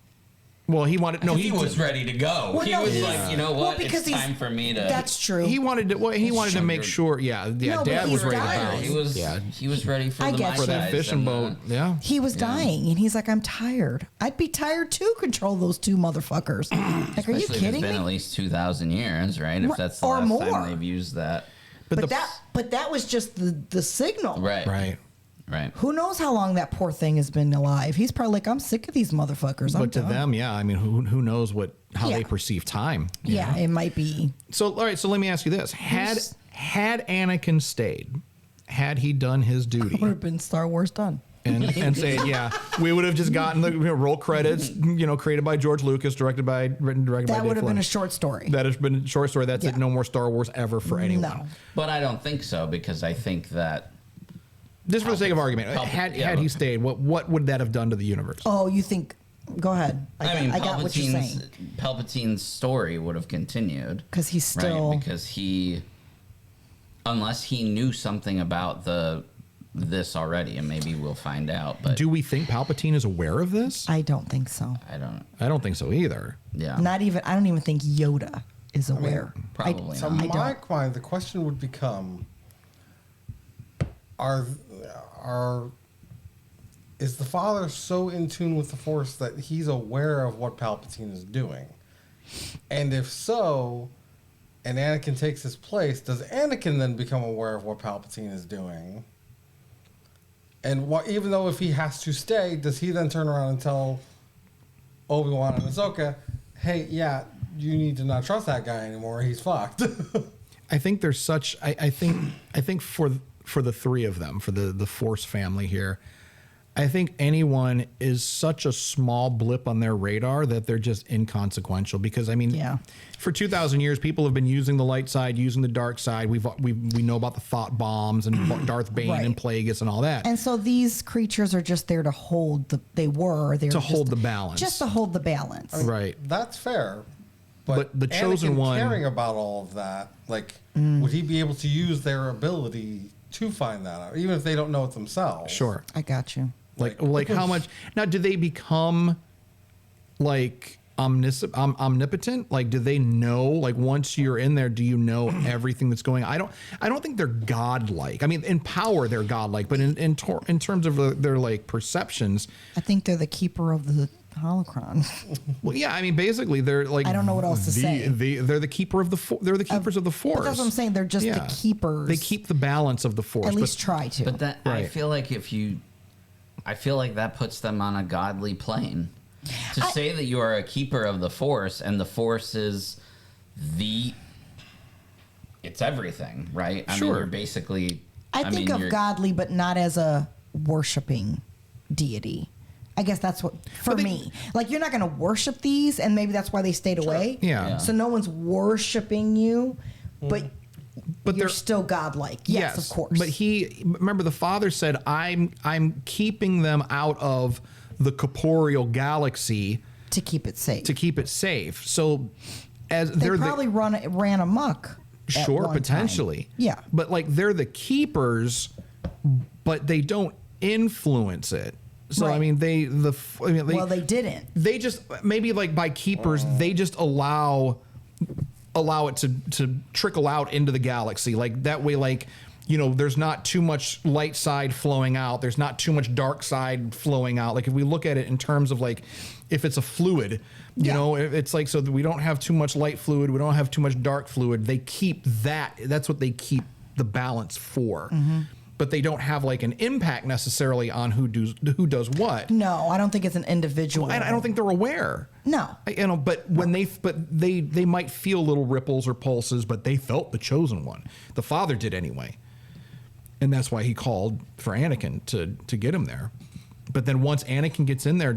Well, he wanted he was ready to go. Well, he was like, you know what? It's time for me to. That's true. He wanted to make sure. Yeah. No, Dad was ready dying. to bounce. He was ready for that fishing boat. Yeah. He was dying, and he's like, I'm tired. I'd be tired too. Control those two motherfuckers. Like, are you kidding me? It's been at least 2,000 years, right? If that's the or last more. time they've used that. But that was just the signal. Right. Who knows how long that poor thing has been alive? He's probably like, I'm sick of these motherfuckers. But to them, yeah. I mean, who knows how they perceive time? Yeah, it might be. So, all right. So let me ask you this: Had Anakin stayed, had he done his duty, would have been Star Wars done. And say, yeah, we would have just gotten the roll credits, created by George Lucas, written by That Dave would have been Filoni. a short story. That has been a short story. That's it. No more Star Wars ever for anyone. No. But I don't think so, because I think that. Just for the sake of argument, had he stayed, what would that have done to the universe? Oh, you think? Go ahead. I got what you're saying. Palpatine's story would have continued because he's still because unless he knew something about this already, and maybe we'll find out. But do we think Palpatine is aware of this? I don't think so. I don't think so either. Yeah. I don't even think Yoda is aware. Probably. So my mind, the question would become: is the father so in tune with the Force that he's aware of what Palpatine is doing? And if so, and Anakin takes his place, does Anakin then become aware of what Palpatine is doing? And even though if he has to stay, does he then turn around and tell Obi-Wan and Ahsoka, hey, yeah, you need to not trust that guy anymore, he's fucked? I think there's such I think for the three of them, for the Force family here, I think anyone is such a small blip on their radar that they're just inconsequential. Because I mean, for 2,000 years, people have been using the light side, using the dark side. We know about the thought bombs and Darth Bane and Plagueis and all that. And so these creatures are just there to hold the balance. Just to hold the balance. I mean, right. That's fair. But the chosen one, caring about all of that, like, would he be able to use their ability to find that out, even if they don't know it themselves? Sure. I got you. Like how much now do they become like omnipotent? Like, do they know, like, once you're in there, do you know everything that's going on? I don't think they're godlike. I mean, in power they're godlike, but in terms of their like perceptions, I think they're the keeper of the holocron. Well, yeah, I mean, basically they're like, I don't know what else to say. They're the keeper of they're the keepers of the Force. But that's what I'm saying. They're just the keepers. They keep the balance of the Force. At least try to. But that I feel like I feel like that puts them on a godly plane. To say that you are a keeper of the Force, and the Force is it's everything, right? I mean, you're basically. I think of godly, but not as a worshiping deity. I guess that's what, for me. Like, you're not going to worship these, and maybe that's why they stayed away. Yeah. So no one's worshiping you, but you're still godlike. Yes, of course. But remember, the father said, I'm keeping them out of the corporeal galaxy to keep it safe. So as they probably ran amok. Sure, potentially. Time. Yeah. But like, they're the keepers, but they don't influence it. So I mean, they didn't. They just, maybe like by keepers, they just allow it to trickle out into the galaxy. Like that way, like, there's not too much light side flowing out. There's not too much dark side flowing out. Like, if we look at it in terms of like, if it's a fluid, you know, it's like, so that we don't have too much light fluid. We don't have too much dark fluid. They keep that. That's what they keep the balance for. Mm-hmm. But they don't have like an impact necessarily on who does what. No, I don't think it's an individual. Well, I don't think they're aware. No, but when they might feel little ripples or pulses, but they felt the chosen one. The father did anyway, and that's why he called for Anakin to get him there. But then once Anakin gets in there,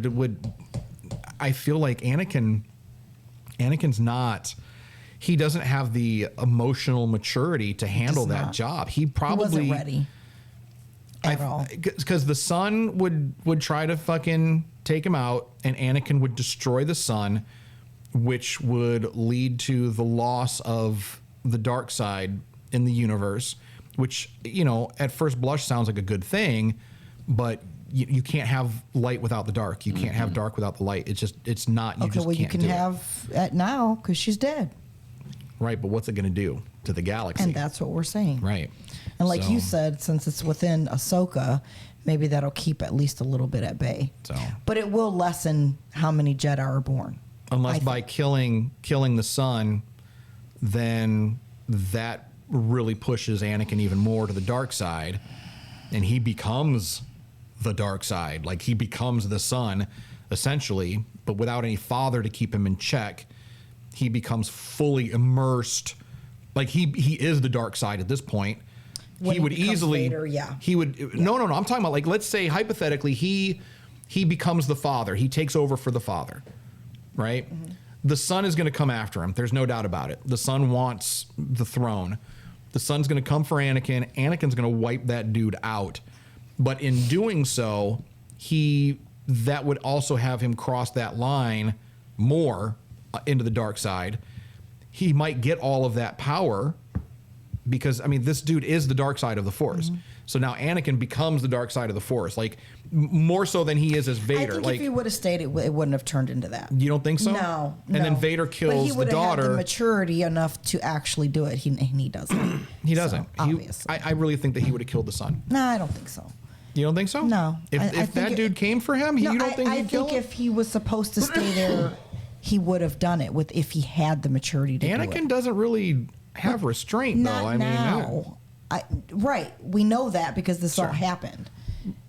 I feel like Anakin's not. He doesn't have the emotional maturity to handle that job. He probably wasn't ready. At all. Because the son would try to fucking take him out, and Anakin would destroy the son, which would lead to the loss of the dark side in the universe. which, you know, at first blush sounds like a good thing, but you can't have light without the dark. You can't have dark without the light. It's not. You just can't you can do have it now because she's dead. Right, but what's it going to do to the galaxy? And that's what we're saying. Right. And like you said, since it's within Ahsoka, maybe that'll keep at least a little bit at bay. So, but it will lessen how many Jedi are born. Unless by killing the son, then that really pushes Anakin even more to the dark side, and he becomes the dark side. Like, he becomes the son, essentially, but without any father to keep him in check. He becomes fully immersed. Like, he is the dark side at this point. When he would easily later, yeah. He would no. I'm talking about, like, let's say hypothetically he becomes the father. He takes over for the father, right? Mm-hmm. The son is going to come after him. There's no doubt about it. The son wants the throne. The son's going to come for Anakin. Anakin's going to wipe that dude out. But in doing so, that would also have him cross that line more into the dark side. He might get all of that power because, I mean, this dude is the dark side of the Force. Mm-hmm. So now Anakin becomes the dark side of the Force, like more so than he is as Vader. I think like, if he would have stayed, it wouldn't have turned into that. You don't think so? No. And then Vader kills the daughter. But he would have had the maturity enough to actually do it. He doesn't. He doesn't. So, obviously. I really think that he would have killed the son. No, I don't think so. You don't think so? No. If that dude came for him, you don't think he'd kill him? I think if he was supposed to stay there, he would have done it if he had the maturity to do it. Anakin doesn't really have restraint, though. I mean, right. We know that because this all happened.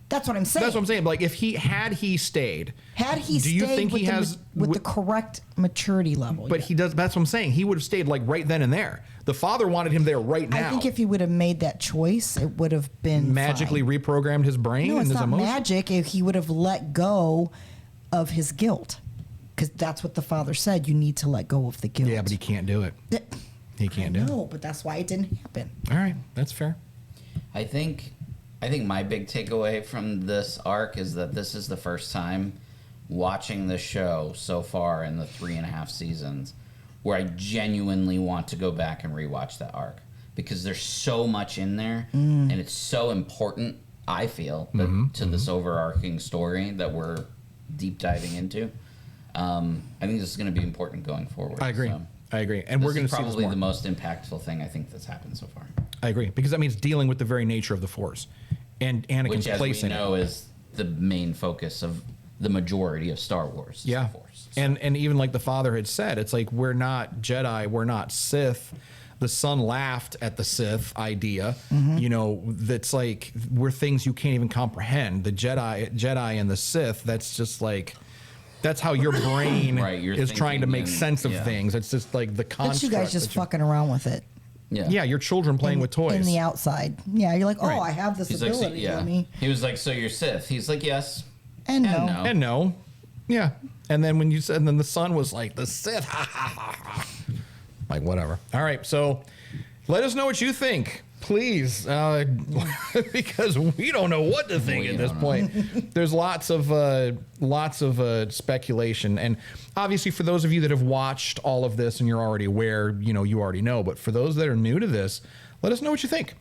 That's what I'm saying. That's what I'm saying. Like, if he stayed, do you think he has with the correct maturity level? But he does. That's what I'm saying. He would have stayed like right then and there. The father wanted him there right now. I think if he would have made that choice, it would have been magically fine. Reprogrammed his brain and his emotions. No, it's not magic. If he would have let go of his guilt, because that's what the father said. You need to let go of the guilt. Yeah, but he can't do it. He can't do it. No, but that's why it didn't happen. All right, that's fair. I think my big takeaway from this arc is that this is the first time watching the show so far in the 3.5 seasons where I genuinely want to go back and rewatch that arc because there's so much in there and it's so important, I feel, to this overarching story that we're deep diving into. I think this is going to be important going forward. I agree. I agree. And we're going to see probably the most impactful thing I think that's happened so far. I agree. Because that means dealing with the very nature of the Force and Anakin's place in it. Which, as we know, is the main focus of the majority of Star Wars. Yeah. The Force. So. And even like the father had said, it's like, we're not Jedi, we're not Sith. The son laughed at the Sith idea. Mm-hmm. You know, that's like, we're things you can't even comprehend. The Jedi and the Sith, that's just like... That's how your brain is trying to make sense of things. It's just like the construct. But you guys just fucking around with it. Yeah, your children playing with toys. In the outside. Yeah, you're like, oh, I have this ability. Like, so, He was like, so you're Sith. He's like, yes. And no. And no. Yeah. And then when you said, and then the son was like, the Sith. Like, whatever. All right. So let us know what you think. Please, because we don't know what to think at this point. There's lots of speculation, and obviously for those of you that have watched all of this and you're already aware, you already know. But for those that are new to this, let us know what you think.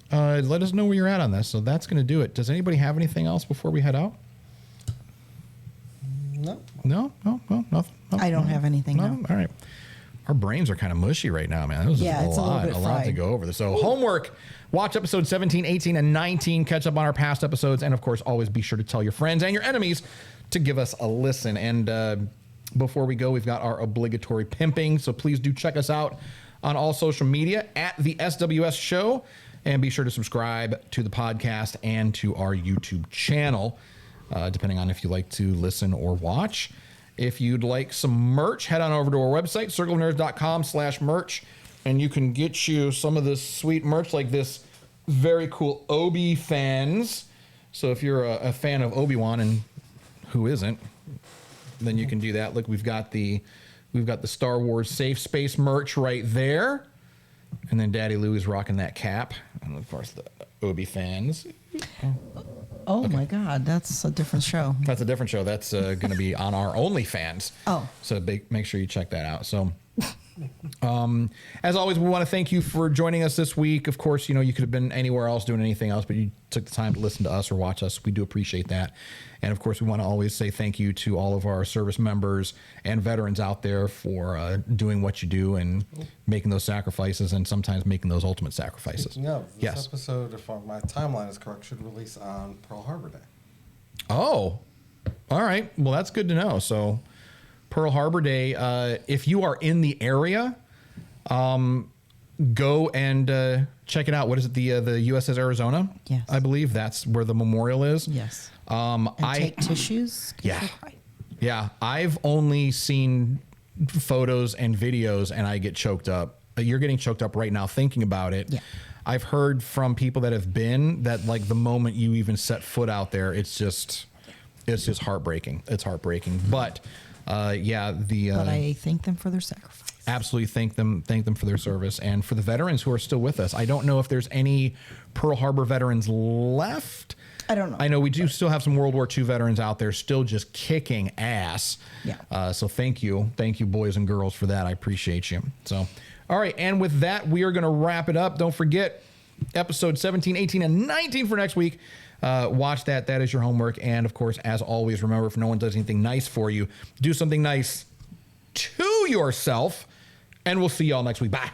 Let us know where you're at on this. So that's going to do it. Does anybody have anything else before we head out? No, nothing. I don't have anything. No. All right. Our brains are kind of mushy right now, man. That was a lot to go over. So homework, watch episodes 17, 18, and 19. Catch up on our past episodes. And, of course, always be sure to tell your friends and your enemies to give us a listen. And before we go, we've got our obligatory pimping. So please do check us out on all social media at the SWS Show. And be sure to subscribe to the podcast and to our YouTube channel, depending on if you like to listen or watch. If you'd like some merch, head on over to our website, circleofnerds.com/merch, and you can get you some of this sweet merch like this very cool Obi fans. So if you're a fan of Obi-Wan, and who isn't, then you can do that. Look, we've got the Star Wars Safe Space merch right there. And then Daddy Lou is rocking that cap. And of course the Obi fans. Oh my God, that's a different show. That's a different show. That's going to be on our OnlyFans. Oh. So make sure you check that out. So As always, we want to thank you for joining us this week. Of course, you could have been anywhere else doing anything else, but you took the time to listen to us or watch us. We do appreciate that. And of course, we want to always say thank you to all of our service members and veterans out there for doing what you do and making those sacrifices and sometimes making those ultimate sacrifices. Yeah, this episode, if my timeline is correct, should release on Pearl Harbor Day. Oh, all right. Well, that's good to know. So Pearl Harbor Day, if you are in the area, go and check it out. What is it? The USS Arizona? Yes. I believe that's where the memorial is. Yes. And take tissues. Yeah. Yeah. I've only seen photos and videos and I get choked up. You're getting choked up right now thinking about it. Yeah. I've heard from people that have been that like the moment you even set foot out there, it's just heartbreaking. It's heartbreaking. But but I thank them for their sacrifice. Absolutely thank them for their service and for the veterans who are still with us. I don't know if there's any Pearl Harbor veterans left. I don't know. I know we do still have some World War II veterans out there still just kicking ass. Yeah. So thank you, boys and girls, for that. I appreciate you. So, all right. And with that, we are going to wrap it up. Don't forget episode 17, 18, and 19 for next week. Watch that. That is your homework. And of course, as always, remember, if no one does anything nice for you, do something nice to yourself. And we'll see y'all next week. Bye.